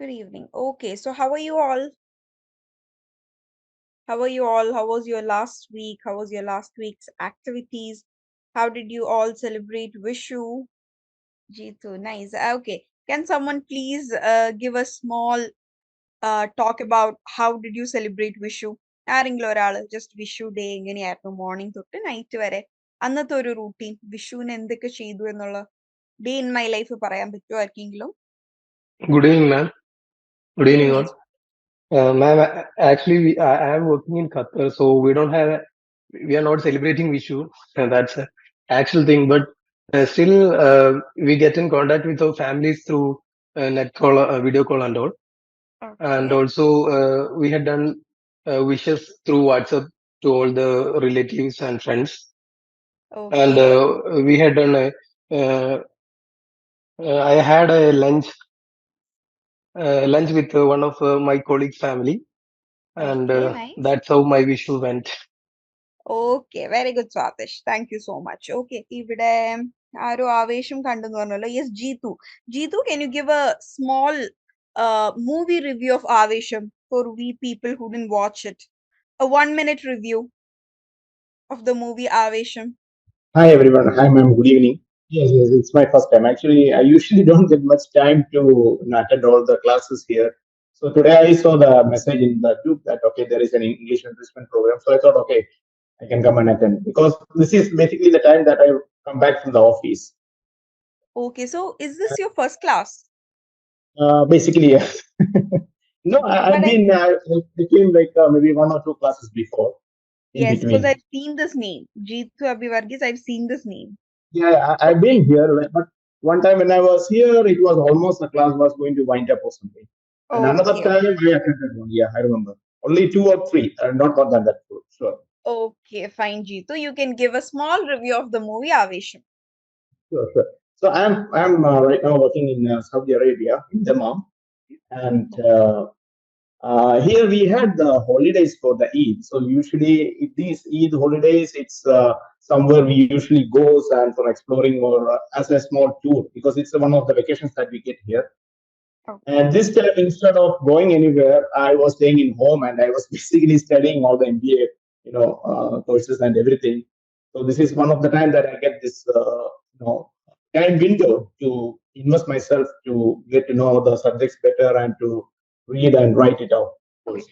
Good evening. Okay, so how are you all? How are you all? How was your last week? How was your last week's activities? How did you all celebrate Vishu? Jitu, nice. Okay. Can someone please give a small talk about how did you celebrate Vishu? ആരെങ്കിലും ഒരാള് just Vishu day എങ്ങനെയായിരുന്നു morning തൊട്ട് night വരെ അന്നത്തെ ഒരു routine വിഷുവിന് എന്തൊക്കെ ചെയ്തു എന്നുള്ള ഡേ ഇൻ മൈ ലൈഫ് പറയാൻ പറ്റുമോ ആർക്കെങ്കിലും? Good evening, ma'am. Good good evening, evening. all. Ma'am, actually, I am working in Qatar, so we are not celebrating Vishu. And that's a actual thing. But still, we get in contact with our families through net call, video call, and all. And Okay. also, we had done wishes through WhatsApp to all the relatives and friends. And Okay. we had done I had a lunch with one of my colleagues' family, and Okay. Nice. that's how my Vishu went. Okay, very good, Swatish. Thank you so much. Okay, ഇവിടെ ആരോ ആവേശം കണ്ടെന്ന് പറഞ്ഞല്ലോ. Yes, Jeetu. Jeetu, can you give a small movie review of Avesham for we people who didn't watch it? A 1 minute review of the movie Avesham. Hi everyone. Hi ma'am. Good evening. Yes, it's my first time. Actually, I usually don't get much time to attend all the classes here. So today I saw the message in the group that okay, there is an English enrichment program. So I thought okay, I can come and attend because this is basically the time that I come back from the office. Okay, so is this your first class? Basically, yes. No, I've But I, been between like maybe one or two classes before in yes, because between. I've seen this name. Jeetu Abhivargis, I've seen this name. Yeah, I've been here, but one time when I was here, it was almost the class was going to wind up or something. And another Okay, time I attended one. Yeah, I remember. Only two or three, not more than that. Sure, okay, fine, Jeetu. You can give a small review of the movie Avesham. sure. So I'm right now working in Saudi Arabia in Dammam, and here we had the holidays for the Eid. So usually these Eid holidays, it's somewhere we usually goes and for exploring or as a small tour because it's one of the vacations that we get here. And Okay. this time, instead of going anywhere, I was staying in home and I was basically studying all the MBA, courses and everything. So this is one of the time that I get this, time window to invest myself to get to know the subjects better and to read and write it out. Of Okay. course.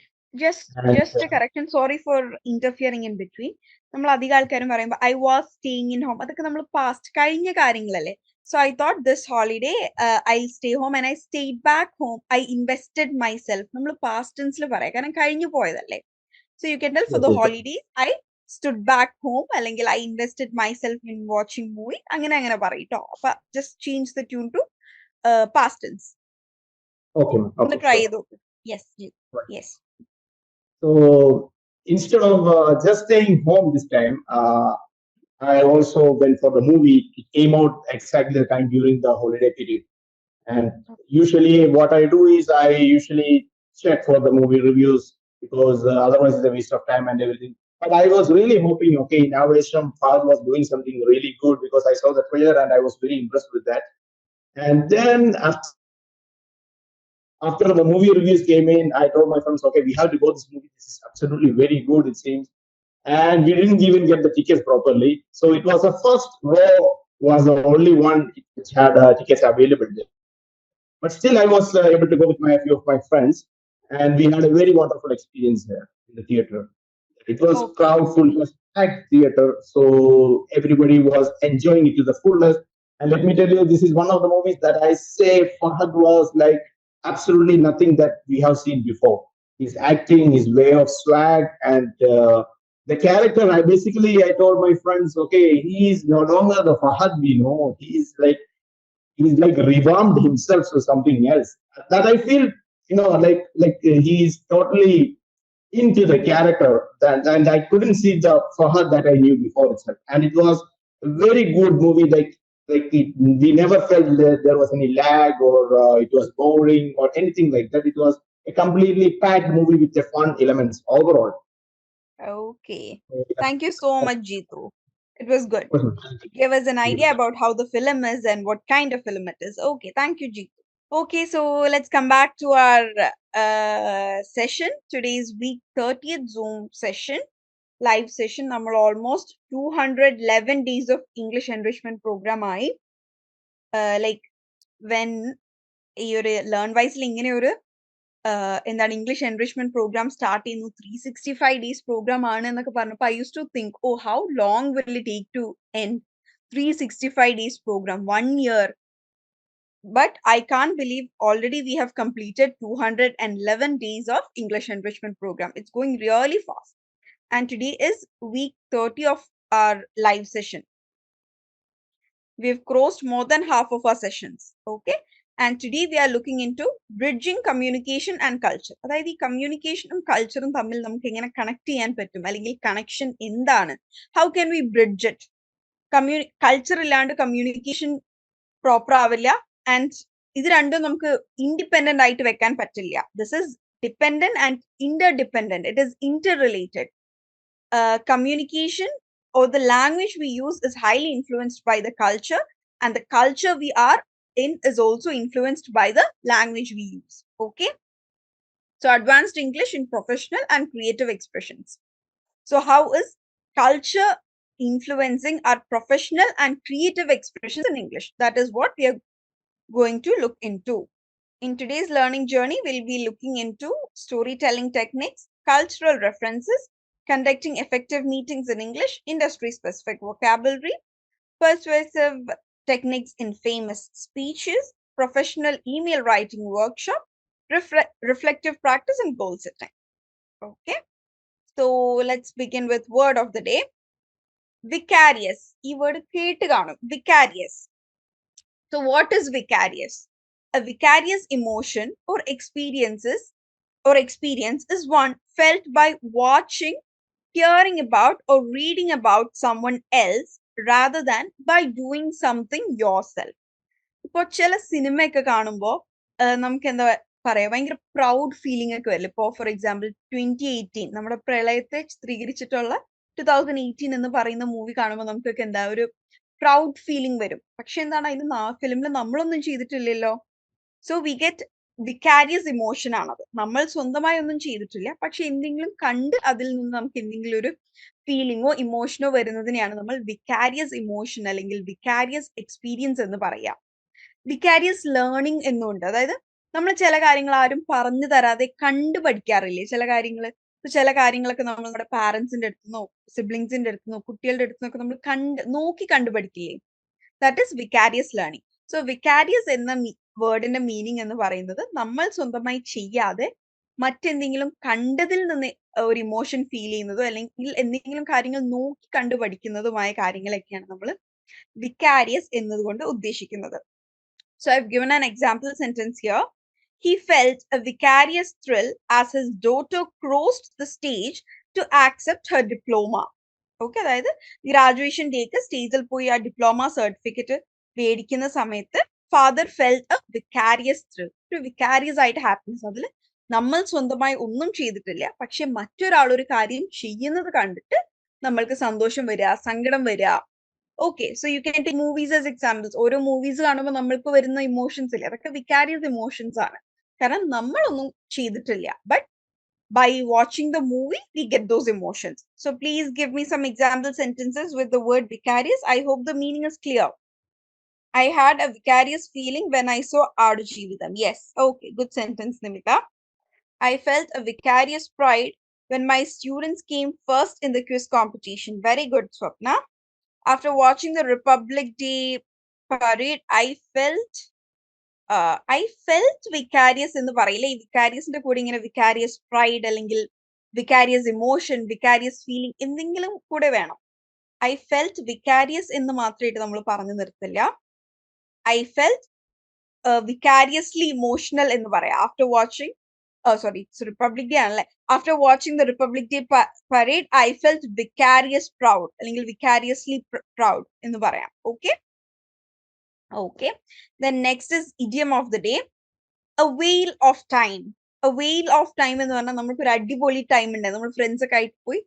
And Just a correction. Sorry for interfering in between. നമ്മൾ അധികം ആൾക്കാരും പറയുമ്പോൾ I was staying in home അതൊക്കെ നമ്മൾ past കഴിഞ്ഞ കാര്യങ്ങളല്ലേ. So I thought this holiday I stay home and I stayed back home I invested myself നമ്മൾ past ടെൻസിൽ പറയാം കാരണം കഴിഞ്ഞു പോയതല്ലേ. So you can tell for yes, the yes, holiday I stood back home അല്ലെങ്കിൽ I invested myself in watching movie അങ്ങനെ അങ്ങനെ പറയട്ടോ. അപ്പൊ just change the tune to past tense. okay, ma'am. ഒന്ന് Okay, ട്രൈ sure. ചെയ്ത് നോക്ക്. Yes Right. Yes. So instead of just staying home this time, I also went for the movie. It came out exactly the time during the holiday period. And usually, what I do is I usually check for the movie reviews because otherwise it's a waste of time and everything. But I was really hoping, okay, now Ashram Fahad was doing something really good because I saw the trailer and I was very impressed with that. And then after the movie reviews came in, I told my friends, okay, we have to go this movie. This is absolutely very good, it seems. And we didn't even get the tickets properly. So it was the first row was the only one which had tickets available there. But still, I was able to go with my few of my friends, and we had a very wonderful experience there in the theater. It was Okay. crowdful, it was packed theater, so everybody was enjoying it to the fullest. And let me tell you, this is one of the movies that I say Fahad was like absolutely nothing that we have seen before. His acting, his way of swag, and the character. I told my friends, okay, he is no longer the Fahad we know. He's like revamped himself to something else. That I feel, he's totally into the character that, and I couldn't see the Fahad that I knew before itself. And it was a very good movie. We never felt that there was any lag or it was boring or anything like that. It was a completely packed movie with the fun elements overall. Okay. So, yeah, Thank you so that's much, Jeetu. It was good. awesome. Give us an Thank you. idea about how the film is and what kind of film it is. Okay, thank you, Jeetu. Okay, so let's come back to our session. Today's week 30th Zoom session, live session. നമ്മൾ almost 211 days of English enrichment program ആയി. Like when ഈ ഒരു learn വൈസിൽ ഇങ്ങനെ ഒരു എന്താണ് English enrichment programme start ചെയ്യുന്നു 365 days programme ആണ് എന്നൊക്കെ പറഞ്ഞപ്പോൾ I use to think oh how long will it take to end 365 days program 1 year. But I can't believe already we have completed 211 days of English enrichment program. It's going really fast. And today is week 30 of our live session. We've crossed more than half of our sessions. Okay. And today we are looking into bridging communication and culture. അതായത് ഈ കമ്മ്യൂണിക്കേഷനും കൾച്ചറും തമ്മിൽ നമുക്ക് എങ്ങനെ connect ചെയ്യാൻ പറ്റും, അല്ലെങ്കിൽ connection എന്താണ്, how can we bridge it. Culture ഇല്ലാണ്ട് കമ്മ്യൂണിക്കേഷൻ പ്രോപ്പർ ആവില്ല, ആൻഡ് ഇത് രണ്ടും നമുക്ക് ഇൻഡിപെൻഡന്റ് ആയിട്ട് വെക്കാൻ പറ്റില്ല. This is dependent and ഇന്റർഡിപെൻഡന്റ്. It is interrelated. Communication or the language we use is highly influenced by the culture, and the culture we are in is also influenced by the language we use. Okay. So advanced English in professional and creative expressions. So how is culture influencing our professional and creative expressions in English? That is what we are going to look into. In today's learning journey, we'll be looking into storytelling techniques, cultural references, conducting effective meetings in English, industry-specific vocabulary, persuasive techniques in famous speeches, professional email writing workshop, reflective practice, and goal setting. Okay, so let's begin with word of the day. Vicarious. Ee word കേട്ട് കാണും. Vicarious. So what is vicarious? A vicarious emotion or experience is one felt by watching, hearing about, or reading about someone else rather than by doing something yourself. ഇപ്പോൾ ചില സിനിമയൊക്കെ കാണുമ്പോൾ നമുക്ക് എന്താ പറയാ, ഭയങ്കര പ്രൗഡ് ഫീലിംഗ് ഒക്കെ വരില്ല. ഇപ്പോൾ ഫോർ എക്സാമ്പിൾ 2018 നമ്മുടെ പ്രളയത്തെ ചിത്രീകരിച്ചിട്ടുള്ള 2018 എന്ന് പറയുന്ന മൂവി കാണുമ്പോൾ നമുക്കൊക്കെ എന്താ ഒരു പ്രൗഡ് ഫീലിംഗ് വരും. പക്ഷെ എന്താണ് അതിന് ഫിലിമിൽ നമ്മളൊന്നും ചെയ്തിട്ടില്ലല്ലോ. So we get vicarious emotion ആണത്. നമ്മൾ സ്വന്തമായി ഒന്നും ചെയ്തിട്ടില്ല, പക്ഷെ എന്തെങ്കിലും കണ്ട് അതിൽ നിന്ന് നമുക്ക് എന്തെങ്കിലും ഒരു ഫീലിങ്ങോ ഇമോഷനോ വരുന്നതിനെയാണ് നമ്മൾ വിക്കാരിയസ് ഇമോഷൻ അല്ലെങ്കിൽ വിക്കാരിയസ് എക്സ്പീരിയൻസ് എന്ന് പറയാം. വിക്കാരിയസ് ലേണിംഗ് എന്നുണ്ട്. അതായത് നമ്മൾ ചില കാര്യങ്ങൾ ആരും പറഞ്ഞു തരാതെ കണ്ടു പഠിക്കാറില്ലേ ചില കാര്യങ്ങൾ. ചില കാര്യങ്ങളൊക്കെ നമ്മൾ നമ്മുടെ പാരന്റ്സിന്റെ അടുത്തുനിന്നോ സിബ്ലിങ്സിന്റെ അടുത്തുനിന്നോ കുട്ടികളുടെ അടുത്തുനിന്നൊക്കെ നമ്മൾ നോക്കി കണ്ടുപഠിക്കില്ലേ. That is vicarious learning. So vicarious എന്ന വേർഡിന്റെ മീനിങ് എന്ന് പറയുന്നത് നമ്മൾ സ്വന്തമായി ചെയ്യാതെ മറ്റെന്തെങ്കിലും കണ്ടതിൽ നിന്ന് ഒരു ഇമോഷൻ ഫീൽ ചെയ്യുന്നതോ അല്ലെങ്കിൽ എന്തെങ്കിലും കാര്യങ്ങൾ നോക്കി കണ്ടുപഠിക്കുന്നതുമായ കാര്യങ്ങളൊക്കെയാണ് നമ്മൾ വിക്കാരിയസ് എന്നതുകൊണ്ട് ഉദ്ദേശിക്കുന്നത്. So I've given an example sentence here. He felt a vicarious thrill as his daughter crossed the stage to accept her diploma. Okay, അതായത് ഗ്രാജുവേഷൻ ഡേക്ക് സ്റ്റേജിൽ പോയി ആ ഡിപ്ലോമ സർട്ടിഫിക്കറ്റ് മേടിക്കുന്ന സമയത്ത് father felt A vicarious thrill. ഒരു vicarious ആയിട്ട് happiness. അതിൽ നമ്മൾ സ്വന്തമായി ഒന്നും ചെയ്തിട്ടില്ല, പക്ഷെ മറ്റൊരാൾ ഒരു കാര്യം ചെയ്യുന്നത് കണ്ടിട്ട് നമ്മൾക്ക് സന്തോഷം വരിക, സങ്കടം വരിക. Okay, so you can take movies as examples. ഓരോ മൂവീസ് കാണുമ്പോൾ നമ്മൾക്ക് വരുന്ന ഇമോഷൻസ് ഇല്ലേ, അതൊക്കെ വിക്കാരിയസ് ഇമോഷൻസ് ആണ്. കാരണം നമ്മളൊന്നും ചെയ്തിട്ടില്ല, but by watching the movie we get those emotions. So please give me some example sentences with the word vicarious. I hope the meaning is clear. I had a vicarious feeling when I saw Aadu Jeevitham. Yes, okay, good sentence, Nimita. I felt a vicarious pride when my students came first in the quiz competition. Very good, Swapna. After watching the Republic Day parade, I felt vicarious എന്ന് പറയില്ല. ഈ വിക്കാരിയസിന്റെ കൂടെ ഇങ്ങനെ vicarious pride അല്ലെങ്കിൽ vicarious emotion, vicarious feeling എന്തെങ്കിലും കൂടെ വേണം. I felt vicarious എന്ന് മാത്രമായിട്ട് നമ്മൾ പറഞ്ഞു നിർത്തില്ല. ഐ ഫെൽറ്റ് വിക്കാരിയസ്ലി ഇമോഷണൽ എന്ന് പറയാം. ആഫ്റ്റർ വാച്ചിങ് റിപ്പബ്ലിക് ഡേ ആണല്ലേ. After watching the republic day parade I felt vicarious proud അല്ലെങ്കിൽ വിക്കാരിയസ്ലി പ്രൗഡ് എന്ന് പറയാം. Okay. Okay, then next is idiom of the day, a whale of time. A whale of time എന്ന് പറഞ്ഞാൽ നമുക്ക് ഒരു അടിപൊളി time ഉണ്ട്, നമ്മൾ ഫ്രണ്ട്സ് ഒക്കെ ആയിട്ട് പോയി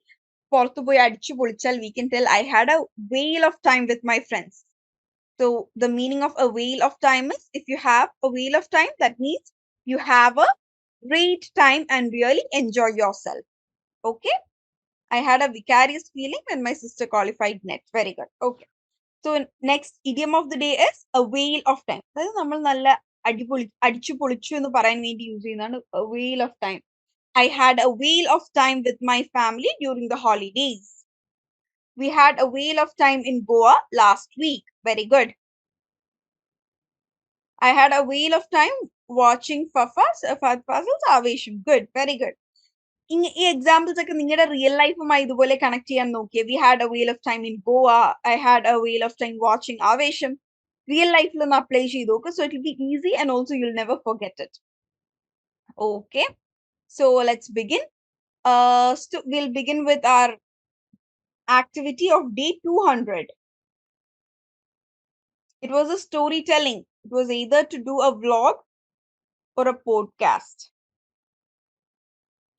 പുറത്തു പോയി അടിച്ചു പൊളിച്ചാൽ we can tell I had a whale of time with my friends. So the meaning of a wheel of time is, if you have a wheel of time, that means you have a great time and really enjoy yourself. Okay. I had a vicarious feeling when my sister qualified net. Very good. Okay. So next idiom of the day is a whale of time. അതായത് നമ്മൾ നല്ല അടിച്ചു പൊളിച്ചു എന്ന് പറയാൻ വേണ്ടി use ചെയ്യുന്നതാണ് a whale of time. I had a whale of time with my family during the holidays. We had a whale of time in Goa last week. Very good. I had a whale of time watching Fahad Fasil's Avesham. Good. Very good. ഈ examples ഒക്കെ നിങ്ങളുടെ real ലൈഫുമായി ഇതുപോലെ connect ചെയ്യാൻ നോക്കിയേ. We had A വെയിൽ of time in Goa, I had A വെയിൽ of time watching ആവേശം. Real ലൈഫിൽ ഒന്ന് അപ്ലൈ ചെയ്ത് നോക്ക്. So it will be easy and also you will never forget it. Okay, so let's begin. We'll begin with our activity of day 200. It was a storytelling. It was either to do a vlog or a podcast.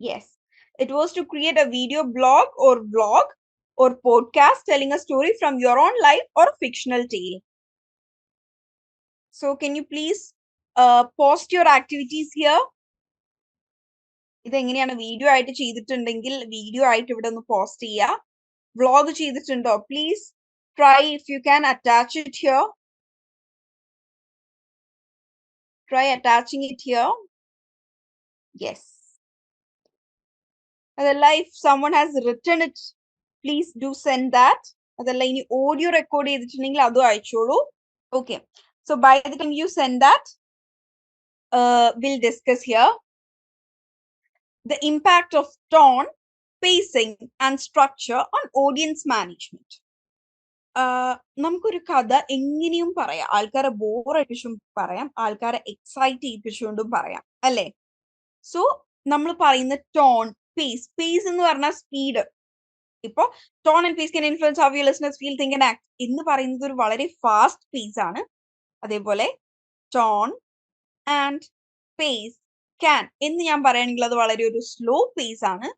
Yes. It was to create a video blog or vlog or podcast telling a story from your own life or a fictional tale. So can you please post your activities here? ഇതെങ്ങനെയാണ് video ആയിട്ട് ചെയ്തിട്ടുണ്ടെങ്കിൽ video ആയിട്ട് ഇവിടെ ഒന്ന് post ചെയ്യുക. Vlog ചെയ്തിട്ടുണ്ടോ? Please try if you can attach it here. Try attaching it here. Yes. അതല്ല, if someone has written it, please do send that. അതല്ല, ഇനി ഓഡിയോ റെക്കോർഡ് ചെയ്തിട്ടുണ്ടെങ്കിൽ അതും അയച്ചോളൂ. Okay, so by the time you send that, we'll discuss here the impact of tone, pacing and structure on audience management. നമുക്കൊരു കഥ എങ്ങനെയും പറയാം. ആൾക്കാരെ ബോറടിപ്പിച്ചും പറയാം, ആൾക്കാരെ എക്സൈറ്റ് ചെയ്യിപ്പിച്ചുകൊണ്ടും പറയാം, അല്ലേ? സോ നമ്മൾ പറയുന്ന ടോൺ, പേസ് എന്ന് പറഞ്ഞാൽ സ്പീഡ്. ഇപ്പോ tone and pace can influence how your listeners feel, think and act എന്ന് പറയുന്നത് ഒരു വളരെ ഫാസ്റ്റ് പേസ് ആണ്. അതേപോലെ ടോൺ ആൻഡ് പേസ് can എന്ന് ഞാൻ പറയുകയാണെങ്കിൽ അത് വളരെ ഒരു സ്ലോ പേസ് ആണ്.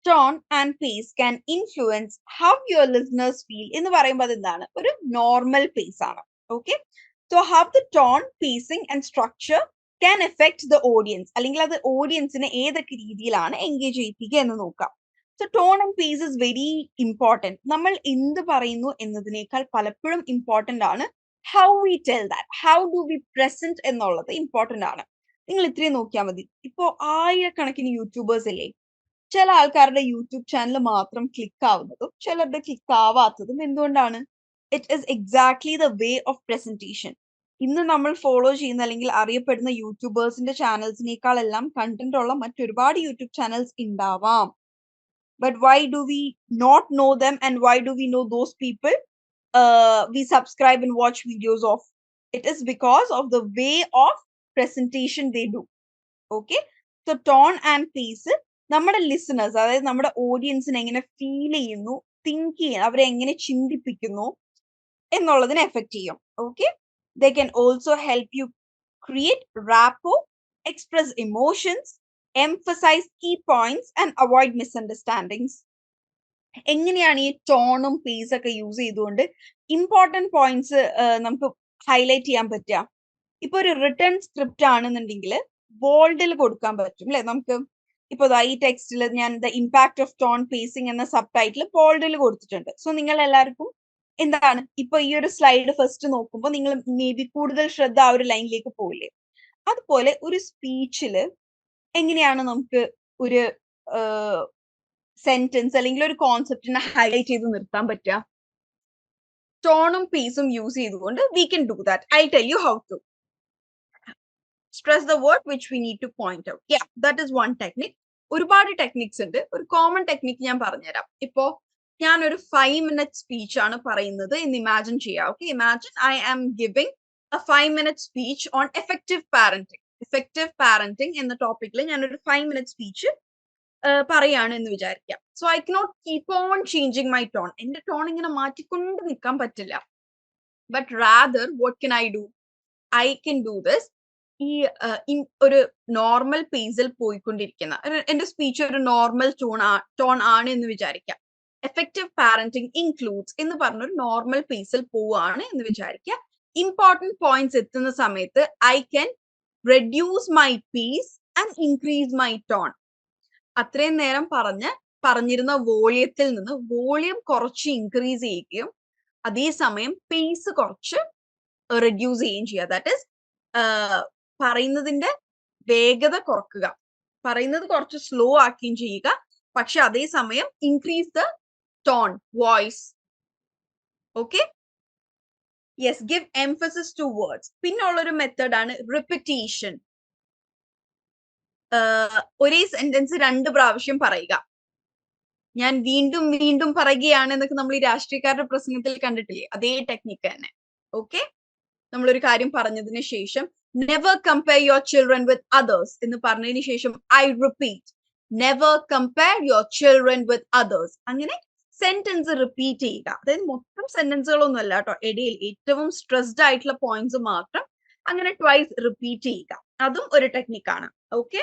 Tone and pace can influence how your listeners feel എന്ന് പറയുമ്പോൾ അതെന്താണ്? ഒരു നോർമൽ പേസ് ആണ്. Okay, so how the tone, pacing and structure can affect the audience, അല്ലെങ്കിൽ അത് ഓഡിയൻസിനെ ഏതൊക്കെ രീതിയിലാണ് എൻഗേജ് ചെയ്യിപ്പിക്കുക എന്ന് നോക്കാം. So tone and pace is very important. നമ്മൾ എന്ത് പറയുന്നു എന്നതിനേക്കാൾ പലപ്പോഴും ഇമ്പോർട്ടൻ്റ് ആണ് how we tell that, how do we present എന്നുള്ളത് ഇമ്പോർട്ടൻ്റ് ആണ്. നിങ്ങൾ ഇത്രയും നോക്കിയാൽ മതി. ഇപ്പോ ആയിരക്കണക്കിന് യൂട്യൂബേഴ്സ് അല്ലേ, ചില ആൾക്കാരുടെ യൂട്യൂബ് ചാനൽ മാത്രം ക്ലിക്ക് ആവുന്നതും ചിലരുടെ ക്ലിക്ക് ആവാത്തതും എന്തുകൊണ്ടാണ്? It is exactly the way of presentation. ഇന്ന് നമ്മൾ ഫോളോ ചെയ്യുന്ന അല്ലെങ്കിൽ അറിയപ്പെടുന്ന യൂട്യൂബേഴ്സിന്റെ ചാനൽസിനേക്കാളെല്ലാം കണ്ടന്റ് ഉള്ള മറ്റൊരുപാട് യൂട്യൂബ് ചാനൽസ് ഉണ്ടാവാം. But why do we not know them and why do we know those people we subscribe and watch videos of? It is because of the way of presentation they do. Okay, so tone and pace നമ്മുടെ listeners, അതായത് നമ്മുടെ ഓഡിയൻസിനെ എങ്ങനെ feel ചെയ്യുന്നു, think ചെയ്യുന്നു, അവരെ എങ്ങനെ ചിന്തിപ്പിക്കുന്നു എന്നുള്ളതിനെ effect ചെയ്യും. Okay, they can also help you create rapport, express emotions, emphasize key points and avoid misunderstandings. എങ്ങനെയാണ് ഈ ടോണും പേസ് ഒക്കെ യൂസ് ചെയ്തുകൊണ്ട് ഇമ്പോർട്ടൻറ്റ് പോയിന്റ്സ് നമുക്ക് ഹൈലൈറ്റ് ചെയ്യാൻ പറ്റുക? ഇപ്പൊ ഒരു റിട്ടേൺ സ്ക്രിപ്റ്റ് ആണെന്നുണ്ടെങ്കിൽ ബോൾഡിൽ കൊടുക്കാൻ പറ്റും, അല്ലെ? നമുക്ക് ഇപ്പൊ ഈ ടെക്സ്റ്റിൽ ഞാൻ the impact of tone pacing എന്ന സബ് ടൈറ്റിൽ ബോൾഡിൽ കൊടുത്തിട്ടുണ്ട്. സോ നിങ്ങൾ എല്ലാവർക്കും എന്താണ്, ഇപ്പൊ ഈ ഒരു സ്ലൈഡ് ഫസ്റ്റ് നോക്കുമ്പോൾ നിങ്ങൾ മേ ബി കൂടുതൽ ശ്രദ്ധ ആ ഒരു ലൈനിലേക്ക് പോയില്ലേ? അതുപോലെ ഒരു സ്പീച്ചില് എങ്ങനെയാണ് നമുക്ക് ഒരു സെന്റൻസ് അല്ലെങ്കിൽ ഒരു കോൺസെപ്റ്റിനെ ഹൈലൈറ്റ് ചെയ്ത് നിർത്താൻ പറ്റുക? ടോണും പേസും യൂസ് ചെയ്തുകൊണ്ട് we can do that. I'll tell you how to. Stress the word which we need to point out. Yeah, that is one technique. ഒരുപാട് ടെക്നിക്സ് ഉണ്ട്. ഒരു കോമൺ ടെക്നിക്ക് ഞാൻ പറഞ്ഞുതരാം. ഇപ്പോ ഞാൻ ഒരു 5 minute സ്പീച്ച് ആണ് പറയുന്നത് എന്ന് ഇമാജിൻ ചെയ്യാം. Okay, imagine I am giving a 5 minute speech on effective parenting. Effective parenting എന്ന ടോപ്പിക്കിൽ ഞാൻ ഒരു 5 minute സ്പീച്ച് പറയാണ് എന്ന് വിചാരിക്കാം. So I cannot keep on changing my tone. എന്റെ ടോൺ ഇങ്ങനെ മാറ്റിക്കൊണ്ട് നിൽക്കാൻ പറ്റില്ല. But rather what can I do? I can do this. ഈ ഒരു നോർമൽ പേസിൽ പോയിക്കൊണ്ടിരിക്കുന്ന എന്റെ സ്പീച്ച് ഒരു നോർമൽ ടോൺ ആണ് എന്ന് വിചാരിക്കാം. എഫക്റ്റീവ് പാരന്റിങ് ഇൻക്ലൂഡ്സ് എന്ന് പറഞ്ഞൊരു നോർമൽ പേസിൽ പോവാണ് എന്ന് വിചാരിക്കുക. ഇമ്പോർട്ടൻറ്റ് പോയിന്റ്സ് എത്തുന്ന സമയത്ത് I can reduce my pace and increase my tone. അത്രയും നേരം പറഞ്ഞിരുന്ന വോളിയത്തിൽ നിന്ന് വോളിയം കുറച്ച് ഇൻക്രീസ് ചെയ്യുകയും അതേസമയം പേസ് കുറച്ച് റെഡ്യൂസ് ചെയ്യുകയും ചെയ്യുക. ദാറ്റ് ഇസ് പറയുന്നതിന്റെ വേഗത കുറക്കുക, പറയുന്നത് കുറച്ച് സ്ലോ ആക്കുകയും ചെയ്യുക, പക്ഷെ അതേസമയം increase the tone voice. Okay, yes, give emphasis two words. പിന്നെ ഉള്ളൊരു മെത്തേഡാണ് റിപ്പിറ്റേഷൻ. ഒരേ സെന്റൻസ് 2 പ്രാവശ്യം പറയുക. ഞാൻ വീണ്ടും വീണ്ടും പറയുകയാണ് എന്നൊക്കെ നമ്മൾ ഈ രാഷ്ട്രീയക്കാരുടെ പ്രസംഗത്തിൽ കണ്ടിട്ടില്ലേ, അതേ ടെക്നിക്ക് തന്നെ. ഓക്കെ, നമ്മളൊരു കാര്യം പറഞ്ഞതിന് ശേഷം never compare your children with others എന്ന് പറഞ്ഞതിന് ശേഷം I repeat, never compare your children with others. അങ്ങനെ സെന്റൻസ് റിപ്പീറ്റ് ചെയ്യുക. അതായത് മൊത്തം സെന്റൻസുകളൊന്നും അല്ല കേട്ടോ, ഇടയിൽ ഏറ്റവും സ്ട്രെസ്ഡ് ആയിട്ടുള്ള പോയിന്റ്സ് മാത്രം അങ്ങനെ ട്വൈസ് റിപ്പീറ്റ് ചെയ്യുക. അതും ഒരു ടെക്നിക്കാണ്. ഓക്കെ,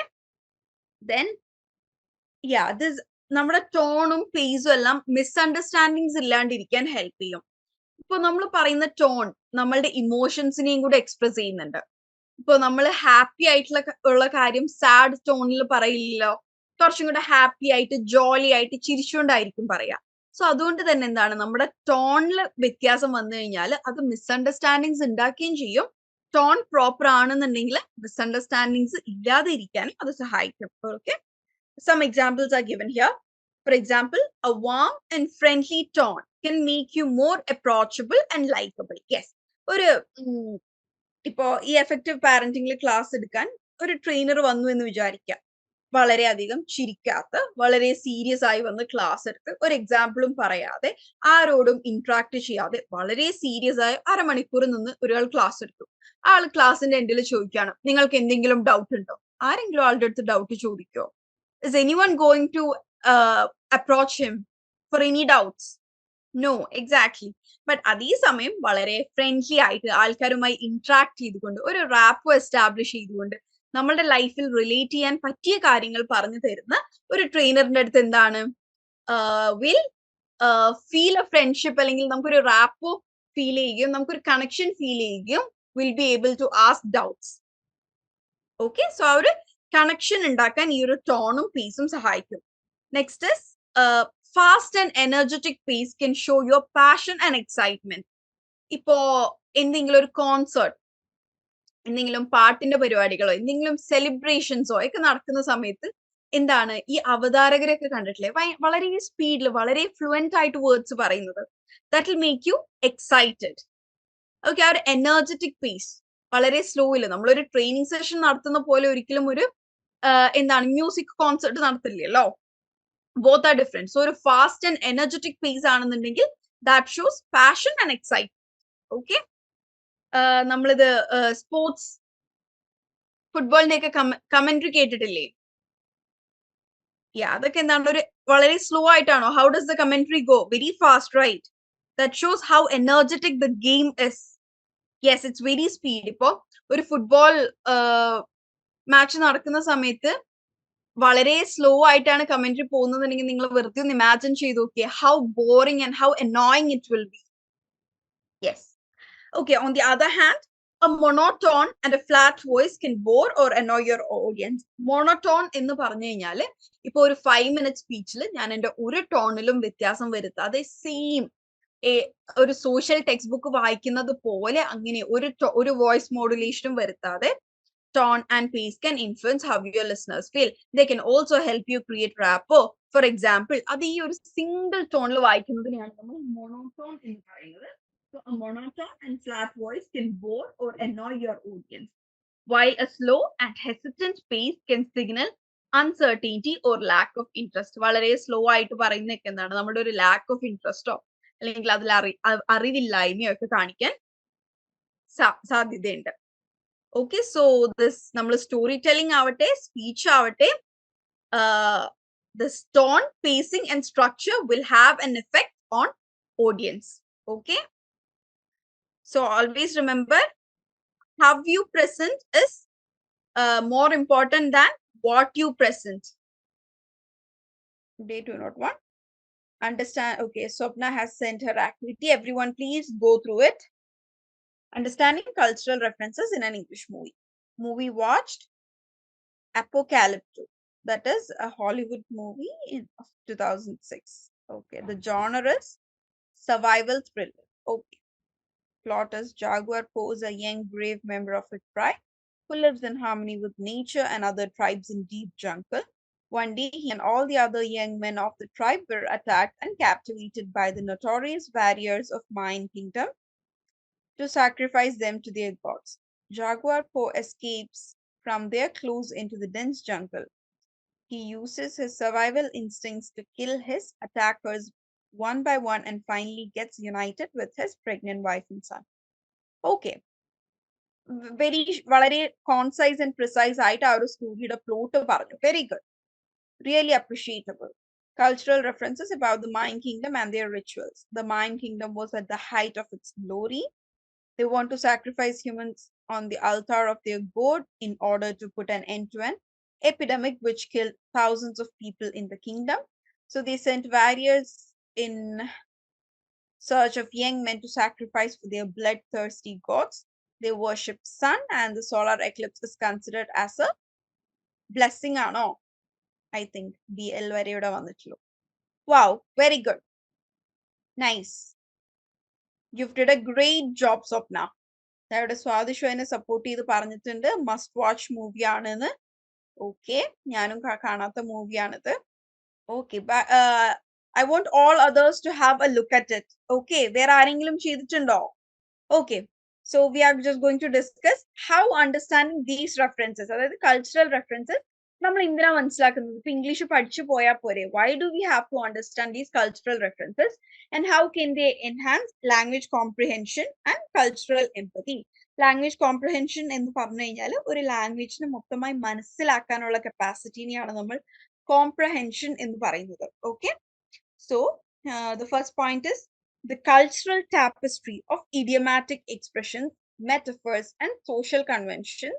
ദെൻ ദിസ് നമ്മുടെ ടോണും പേസും എല്ലാം മിസ്അണ്ടർസ്റ്റാൻഡിങ്സ് ഇല്ലാണ്ടിരിക്കാൻ ഹെൽപ്പ് ചെയ്യും. ഇപ്പൊ നമ്മൾ പറയുന്ന ടോൺ നമ്മളുടെ ഇമോഷൻസിനെയും കൂടെ എക്സ്പ്രസ് ചെയ്യുന്നുണ്ട്. ഇപ്പൊ നമ്മൾ ഹാപ്പി ആയിട്ടുള്ള ഉള്ള കാര്യം സാഡ് ടോണിൽ പറയില്ലല്ലോ, കുറച്ചും കൂടെ ഹാപ്പി ആയിട്ട് ജോളി ആയിട്ട് ചിരിച്ചുകൊണ്ടായിരിക്കും പറയാ. സോ അതുകൊണ്ട് തന്നെ എന്താണ്, നമ്മുടെ ടോണിൽ വ്യത്യാസം വന്നു കഴിഞ്ഞാൽ അത് മിസ്അണ്ടർസ്റ്റാൻഡിങ്സ് ഉണ്ടാക്കുകയും ചെയ്യും. ടോൺ പ്രോപ്പർ ആണെന്നുണ്ടെങ്കിൽ മിസ്അണ്ടർസ്റ്റാൻഡിങ്സ് ഇല്ലാതെ ഇരിക്കാനും അത് സഹായിക്കും. Okay, some examples are given here. For example, a warm and friendly tone can make you more approachable and likable. Yes, ഒരു ഇപ്പോ ഈ എഫക്റ്റീവ് പാരന്റിംഗിൽ ക്ലാസ് എടുക്കാൻ ഒരു ട്രെയിനർ വന്നു എന്ന് വിചാരിക്കാം. വളരെയധികം ചിരിക്കാത്ത, വളരെ സീരിയസ് ആയി വന്ന് ക്ലാസ് എടുത്ത് ഒരു എക്സാമ്പിളും പറയാതെ ആരോടും ഇന്ററാക്ട് ചെയ്യാതെ വളരെ സീരിയസ് ആയി അരമണിക്കൂർ നിന്ന് ഒരാൾ ക്ലാസ് എടുത്തു. ആൾ ക്ലാസിന്റെ എൻഡിൽ ചോദിക്കുകയാണ്, നിങ്ങൾക്ക് എന്തെങ്കിലും ഡൗട്ട് ഉണ്ടോ? ആരെങ്കിലും ആളുടെ അടുത്ത് doubt ചോദിക്കോ? Is anyone going to approach him for any doubts? No, exactly. But അതേസമയം വളരെ ഫ്രണ്ട്ലി ആയിട്ട് ആൾക്കാരുമായി ഇന്ററാക്ട് ചെയ്തുകൊണ്ട് ഒരു റാപ്പോ എസ്റ്റാബ്ലിഷ് ചെയ്തുകൊണ്ട് നമ്മളുടെ ലൈഫിൽ റിലേറ്റ് ചെയ്യാൻ പറ്റിയ കാര്യങ്ങൾ പറഞ്ഞു തരുന്ന ഒരു ട്രെയിനറിന്റെ അടുത്ത് എന്താണ്, വിൽ ഫീൽ എ ഫ്രണ്ട്ഷിപ്പ്, അല്ലെങ്കിൽ നമുക്കൊരു റാപ്പോ ഫീൽ ചെയ്യുകയും നമുക്കൊരു കണക്ഷൻ ഫീൽ ചെയ്യുകയും will be able to ask doubts. Okay, so ആ ഒരു കണക്ഷൻ ഉണ്ടാക്കാൻ ഈ ഒരു ടോണും പേസും സഹായിക്കും. Next is fast and energetic pace can show your passion and excitement. ഇപ്പോ എന്തെങ്കിലും ഒരു കോൺസേർട്ട്, എന്തെങ്കിലും പാട്ടിന്റെ പരിപാടികളോ എന്തെങ്കിലും സെലിബ്രേഷൻസോ ഒക്കെ നടക്കുന്ന സമയത്ത് എന്താണ്, ഈ അവതാരകരൊക്കെ കണ്ടിട്ടില്ലേ, വളരെ സ്പീഡിൽ വളരെ ഫ്ലുവന്റ് ആയിട്ട് വേർഡ്സ് പറയുന്നത്. That will make you excited. Okay, ആ ഒരു എനർജറ്റിക് പേസ് വളരെ സ്ലോയില് നമ്മളൊരു ട്രെയിനിങ് സെഷൻ നടത്തുന്ന പോലെ ഒരിക്കലും ഒരു എന്താണ് മ്യൂസിക് കോൺസേർട്ട് നടത്തില്ലല്ലോ. Both are different. സോ ഒരു ഫാസ്റ്റ് ആൻഡ് എനർജറ്റിക് പേസ് ആണെന്നുണ്ടെങ്കിൽ that shows passion and excitement. Okay, നമ്മളിത് സ്പോർട്സ് ഫുട്ബോളിന്റെ ഒക്കെ കമന്ററി കേട്ടിട്ടില്ലേ? അതൊക്കെ എന്താണ്, ഒരു വളരെ സ്ലോ ആയിട്ടാണോ? How does the commentary go? Very fast, right? That shows how energetic the game is. Yes, it's very speed. ഇപ്പോ ഒരു ഫുട്ബോൾ മാച്ച് നടക്കുന്ന സമയത്ത് വളരെ സ്ലോ ആയിട്ടാണ് കമന്ററി പോകുന്നതെങ്കിൽ നിങ്ങൾ വെറുതെ ഒന്ന് ഇമാജിൻ ചെയ്ത് നോക്കിയേ, how boring and how annoying it will B. Yes, okay. On the other hand, a monotone and a flat voice can bore or annoy your audience. Monotone എന്ന് പറഞ്ഞു കഴിഞ്ഞാൽ ഇപ്പൊ ഒരു 5 minute സ്പീച്ചിൽ ഞാൻ എൻ്റെ ഒരു ടോണിലും വ്യത്യാസം വരുത്താതെ സെയിം ഒരു സോഷ്യൽ ടെക്സ്റ്റ് ബുക്ക് വായിക്കുന്നത് പോലെ അങ്ങനെ ഒരു വോയിസ് മോഡുലേഷനും വരുത്താതെ tone and pace can influence how your listeners feel. They can also help you create rapport. For example, അത് ഈ ഒരു സിംഗിൾ ടോണിൽ വായിക്കുന്നതിനെയാണ് നമ്മൾ മോണോടോൺ എന്ന് പറയുന്നത്. So a monotone and flat voice can bore or annoy your audience, while a slow and hesitant pace can signal uncertainty or lack of interest. വളരെ slow ആയിട്ട് പറയുന്നതൊക്കെ എന്താണ്, നമ്മുടെ ഒരു ലാക്ക് ഓഫ് ഇൻട്രസ്റ്റോ അല്ലെങ്കിൽ അതിൽ അറിവില്ലായ്മയോ ഒക്കെ കാണിക്കാൻ സാധ്യതയുണ്ട്. Okay, so this nammal storytelling avate, speech avate, this tone, pacing and structure will have an effect on audience. Okay, so always remember, how you present is more important than what you present. Day 201. Understand. Okay, Swapna has sent her activity. Everyone, please go through it. Understanding cultural references in an English movie. Movie watched Apocalypto. That is a Hollywood movie of 2006. Okay, the genre is survival thriller. Okay, plot is Jaguar Poe is a young, brave member of a tribe who lives in harmony with nature and other tribes in deep jungle. One day, he and all the other young men of the tribe were attacked and captivated by the notorious warriors of Mayan Kingdom to sacrifice them to their gods. Jaguar Poe escapes from their clues into the dense jungle. He uses his survival instincts to kill his attackers one by one and finally gets united with his pregnant wife and son. Okay, വളരെ കോൺസൈസ് and precise ആയിട്ട് ആ ഒരു സ്റ്റോറിയുടെ plot പറഞ്ഞു. Very good, really appreciable. Cultural references about the Mayan kingdom and their rituals. The Mayan kingdom was at the height of its glory. They want to sacrifice humans on the altar of their god in order to put an end to an epidemic which killed thousands of people in the kingdom. So they sent warriors in search of young men to sacrifice for their bloodthirsty gods. They worship sun, and the solar eclipse is considered as a blessing. No, I think BL വരെയുടെ വന്നിട്ടുള്ളൂ. Wow, very good. Nice. You've did a great job, Swapna. അവിടെ സ്വാദിഷു എന്നെ support ചെയ്ത് പറഞ്ഞിട്ടുണ്ട് must watch movie ആണെന്ന്. Okay, ഞാനും കാണാത്ത മൂവിയാണിത്. Okay, I want all others to have a look at it. Okay, വേറെ ആരെങ്കിലും ചെയ്തിട്ടുണ്ടോ? Okay, so we are just going to discuss how understanding these references, അതായത് cultural references, നമ്മൾ എന്തിനാ മനസ്സിലാക്കുന്നത്? ഇപ്പൊ ഇംഗ്ലീഷ് പഠിച്ചു പോയാൽ പോരെ? Why do we have to understand these cultural references and how can they enhance language comprehension and cultural empathy? Language comprehension എന്ന് പറഞ്ഞു കഴിഞ്ഞാൽ ഒരു ലാംഗ്വേജിനെ മൊത്തമായി മനസ്സിലാക്കാനുള്ള കപ്പാസിറ്റിനെയാണ് നമ്മൾ comprehension എന്ന് പറയുന്നത്. Okay, so the first point is the cultural tapestry of idiomatic expressions, metaphors, and social conventions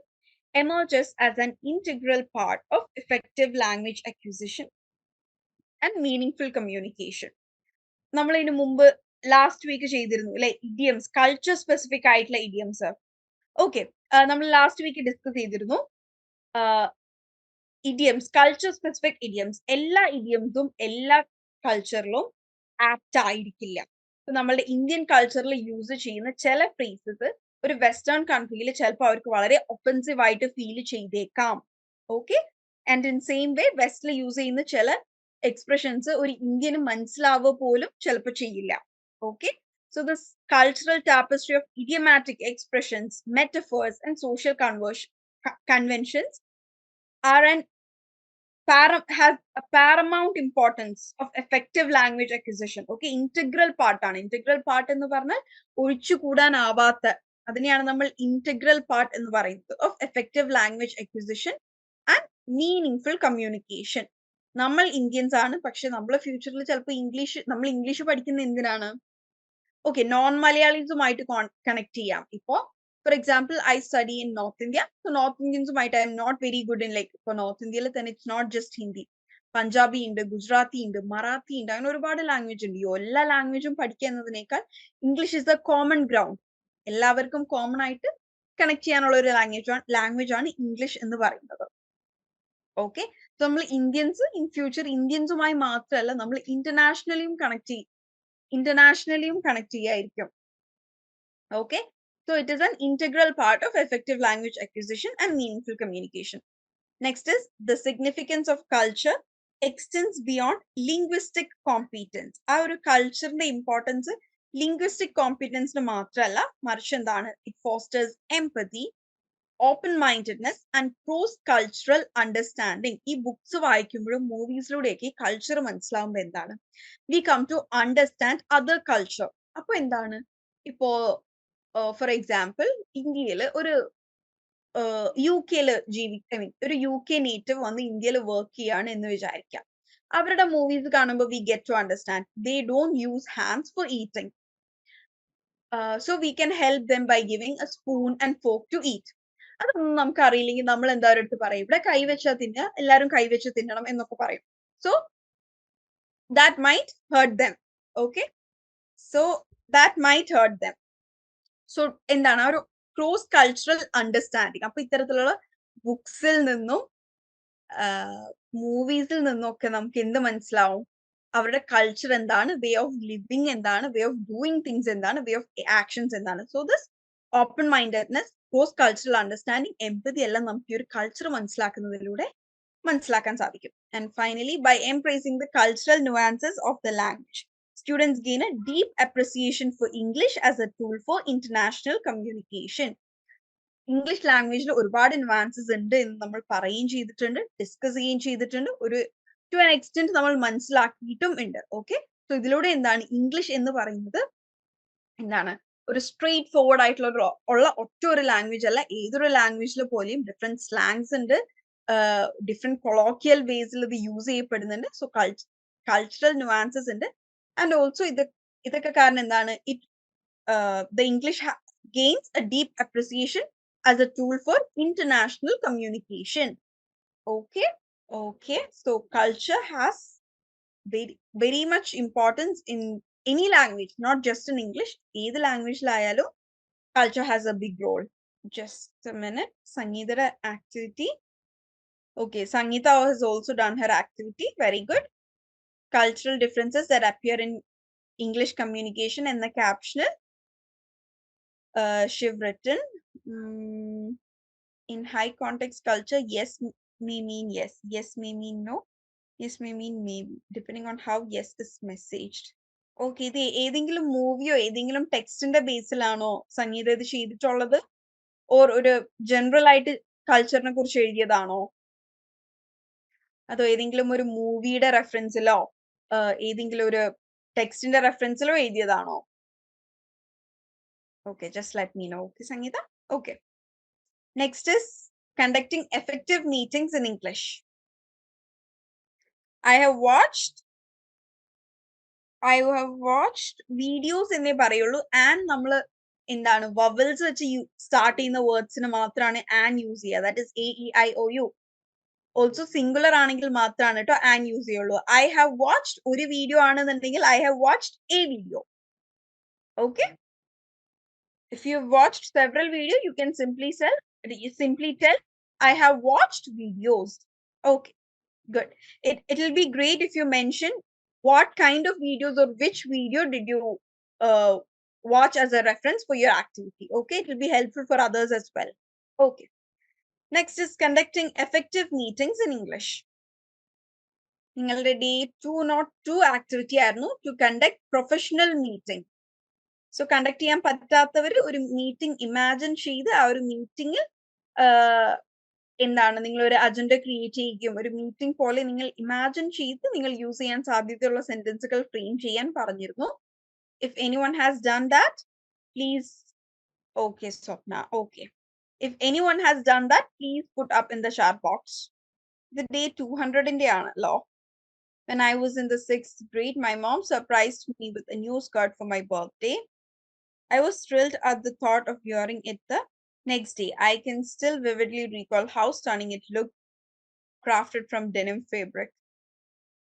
emerges as an integral part of effective language acquisition and meaningful communication. നമ്മൾ ഇതിനു മുമ്പ് ലാസ്റ്റ് വീക്ക് ചെയ്തിരുന്നു അല്ലെ, idioms, culture specific ആയിട്ടുള്ള idioms. Okay, നമ്മൾ last week discuss ചെയ്തിരുന്നു idioms, culture specific idioms. എല്ലാ ഇഡിയംസും എല്ലാ കൾച്ചറിലും ആപ്റ്റ് ആയിരിക്കില്ല. നമ്മളുടെ ഇന്ത്യൻ കൾച്ചറിൽ യൂസ് ചെയ്യുന്ന ചില ഫ്രേസസ് ഒരു വെസ്റ്റേൺ കൺട്രിയിൽ ചിലപ്പോൾ അവർക്ക് വളരെ ഒഫൻസീവ് ആയിട്ട് ഫീൽ ചെയ്തേക്കാം. Okay, and in same way വെസ്റ്റിൽ യൂസ് ചെയ്യുന്ന ചില എക്സ്പ്രഷൻസ് ഒരു ഇന്ത്യന് മനസ്സിലാവുക പോലും ചിലപ്പോൾ ചെയ്യില്ല. Okay, so this cultural tapestry of idiomatic expressions, metaphors, and social conventions are has a paramount importance of effective language acquisition. Okay, integral part ആണ്. Integral part എന്ന് പറഞ്ഞാൽ ഒഴിച്ചുകൂടാനാവാത്ത, അതിനെയാണ് നമ്മൾ integral part എന്ന് പറയുന്നത് of effective language acquisition and meaningful communication. നമ്മൾ Indians ആണ്, പക്ഷെ നമ്മളെ ഫ്യൂച്ചറിൽ ചിലപ്പോൾ നമ്മൾ ഇംഗ്ലീഷ് പഠിക്കുന്ന എന്തിനാണ്? ഓക്കെ, നോൺ മലയാളീസുമായിട്ട് കണക്ട് ചെയ്യാം. ഇപ്പോ for example, I study in North India. So North Indians might, I'm not very good in like for North India, then it's not just Hindi. Punjabi ഉണ്ട്, ഗുജറാത്തി ഉണ്ട്, മറാത്തി ഉണ്ട്, അങ്ങനെ ഒരുപാട് ലാംഗ്വേജ് ഉണ്ട്. ഈ എല്ലാ ലാംഗ്വേജും പഠിക്കുക എന്നതിനേക്കാൾ English is the common ground. എല്ലാവർക്കും കോമൺ ആയിട്ട് കണക്ട് ചെയ്യാനുള്ള ഒരു ലാംഗ്വേജ് ആണ് ഇംഗ്ലീഷ് എന്ന് പറയുന്നത്. ഓക്കെ, നമ്മൾ ഇന്ത്യൻസ് ഇൻ ഫ്യൂച്ചർ ഇന്ത്യൻസുമായി മാത്രമല്ല നമ്മൾ ഇന്റർനാഷണലിയും connect ചെയ്യായിരിക്കും. Okay, so it is an integral part of effective language acquisition and meaningful communication. Next is the significance of culture extends beyond linguistic competence. Our culture the importance linguistic competence no മാത്രമല്ല, മറിച്ച് എന്താണ്? It fosters empathy, open-mindedness and cross-cultural understanding. ഈ books വായിക്കുമ്പോഴും മൂവീസിലൂടെയൊക്കെ culture മനസ്സിലാവുമ്പോൾ എന്താണ്? We come to understand other culture. അപ്പൊ എന്താണ്? ഇപ്പോ for example ഇന്ത്യയിൽ ഒരു UK ഒരു UK നേറ്റീവ് വന്ന് ഇന്ത്യയിൽ വർക്ക് ചെയ്യാണ് എന്ന് വിചാരിക്കാം. അവരുടെ മൂവീസ് കാണുമ്പോൾ we get to understand they don't use hands for eating. So we can help them by giving a spoon and fork to eat. അതൊന്നും നമുക്ക് അറിയില്ലെങ്കിൽ നമ്മൾ എന്താ അടുത്ത് പറയും, ഇവിടെ കൈവച്ചാ തിന്നുക, എല്ലാവരും കൈവച്ച് തിന്നണം എന്നൊക്കെ പറയും. So that might hurt them. Okay, so that might hurt them. So എന്താണ് ആ ഒരു ക്രോസ് കൾച്ചറൽ അണ്ടർസ്റ്റാൻഡിങ്. അപ്പൊ ഇത്തരത്തിലുള്ള ബുക്സിൽ നിന്നും മൂവീസിൽ നിന്നും ഒക്കെ നമുക്ക് എന്ത് മനസ്സിലാവും? അവരുടെ കൾച്ചർ എന്താണ്, വേ ഓഫ് ലിവിങ് എന്താണ്, വേ ഓഫ് ഡൂയിങ് തിങ്സ് എന്താണ്, വേ ഓഫ് ആക്ഷൻസ് എന്താണ്. So this open mindedness, cross cultural understanding, empathy എല്ലാം നമുക്ക് ഈ ഒരു കൾച്ചർ മനസ്സിലാക്കുന്നതിലൂടെ മനസ്സിലാക്കാൻ സാധിക്കും. And finally, by embracing the cultural nuances of the language, students gain a deep appreciation for English as a tool for international communication. English ലാംഗ്വേജിൽ ഒരുപാട് nuances ഉണ്ട് എന്ന് നമ്മൾ പറയുകയും ചെയ്തിട്ടുണ്ട്, ഡിസ്കസ് ചെയ്യുകയും ചെയ്തിട്ടുണ്ട്, ഒരു ടു ആൻ എക്സ്റ്റെന്റ് നമ്മൾ മനസ്സിലാക്കിയിട്ടും ഉണ്ട്. ഓക്കെ, സോ ഇതിലൂടെ എന്താണ് ഇംഗ്ലീഷ് എന്ന് പറയുന്നത് എന്താണ് ഒരു സ്ട്രെയിറ്റ് ഫോർവേഡ് ആയിട്ടുള്ള ഒറ്റ ഒരു ലാംഗ്വേജ് അല്ല. ഏതൊരു ലാംഗ്വേജിൽ പോലെയും ഡിഫറെന്റ് സ്ലാങ്സ് ഉണ്ട്, ഡിഫറെന്റ് കൊളോക്കിയൽ വേസിൽ ഇത് യൂസ് ചെയ്യപ്പെടുന്നുണ്ട്. സോ കൾച്ചറൽ നുവാൻസസ് ഉണ്ട്. ആൻഡ് ഓൾസോ ഇതൊക്കെ കാരണം എന്താണ് the English gains a deep appreciation as a tool for international communication. Okay, so culture has very much importance in any language, not just in English. Either language layalo, culture has a big role. Just a minute. Sangeeta activity. Okay, Sangeeta has also done her activity. Very good. Cultural differences that appear in English communication and the caption. Shiv written, in high context culture, yes may mean yes, yes may mean no, yes may mean maybe, depending on how yes is messaged. Okay, ഇത് ഏതെങ്കിലും മൂവിയോ ഏതെങ്കിലും ടെക്സ്റ്റിന്റെ ബേസിലാണോ സംഗീത ഇത് ചെയ്തിട്ടുള്ളത്, or ഒരു general ആയിട്ട് കൾച്ചറിനെ കുറിച്ച് എഴുതിയതാണോ, അതോ ഏതെങ്കിലും ഒരു മൂവിയുടെ റെഫറൻസിലോ ഏതെങ്കിലും ഒരു ടെക്സ്റ്റിന്റെ റെഫറൻസിലോ എഴുതിയതാണോ? Okay, just let me know. Okay, Sangeeta? Okay. Next is conducting effective meetings in English. I have watched videos എന്നേ പറയുള്ളൂ. ആൻഡ് നമ്മൾ എന്താണ് വവൽസ് വെച്ച് സ്റ്റാർട്ട് ചെയ്യുന്ന വേർഡ്സിന് മാത്രമാണ് ആൻഡ് യൂസ് ചെയ്യുക. That is AEIOU. Also singular ആണെങ്കിൽ മാത്രമാണ് കേട്ടോ ആൻഡ് യൂസ് ചെയ്യുള്ളൂ. ഐ ഹാവ് വാച്ച്ഡ് ഒരു വീഡിയോ ആണെന്നുണ്ടെങ്കിൽ I have watched A video. Okay, if you've watched several videos, you can simply tell I have watched videos. Okay, good. It'll be great if you mention what kind of videos or which video did you watch as a reference for your activity. Okay, it will be helpful for others as well. Okay, next is conducting effective meetings in English. നിങ്ങളുടെ day 202 activity ആയിരുന്നു to conduct professional meeting. So conduct ചെയ്യാൻ പറ്റാത്തവർ ഒരു meeting imagine ചെയ്ത് ആ ഒരു മീറ്റിംഗിൽ എന്താണ് നിങ്ങൾ ഒരു അജണ്ട ക്രിയേറ്റ് ചെയ്യുകയും ഒരു മീറ്റിംഗ് പോലെ നിങ്ങൾ ഇമാജിൻ ചെയ്ത് നിങ്ങൾ യൂസ് ചെയ്യാൻ സാധ്യതയുള്ള സെന്റൻസുകൾ ഫ്രെയിം ചെയ്യാൻ പറഞ്ഞിരുന്നു. If anyone has done that please. Okay Swapna, okay. If anyone has done that please put up in the chat box. ഇത് ഡേ 200ന്റെ ആണല്ലോ. When I was in the 6th grade, my mom surprised me with a new skirt for my birthday. I was thrilled at the thought of wearing it the next day. I can still vividly recall how stunning it looked, crafted from denim fabric.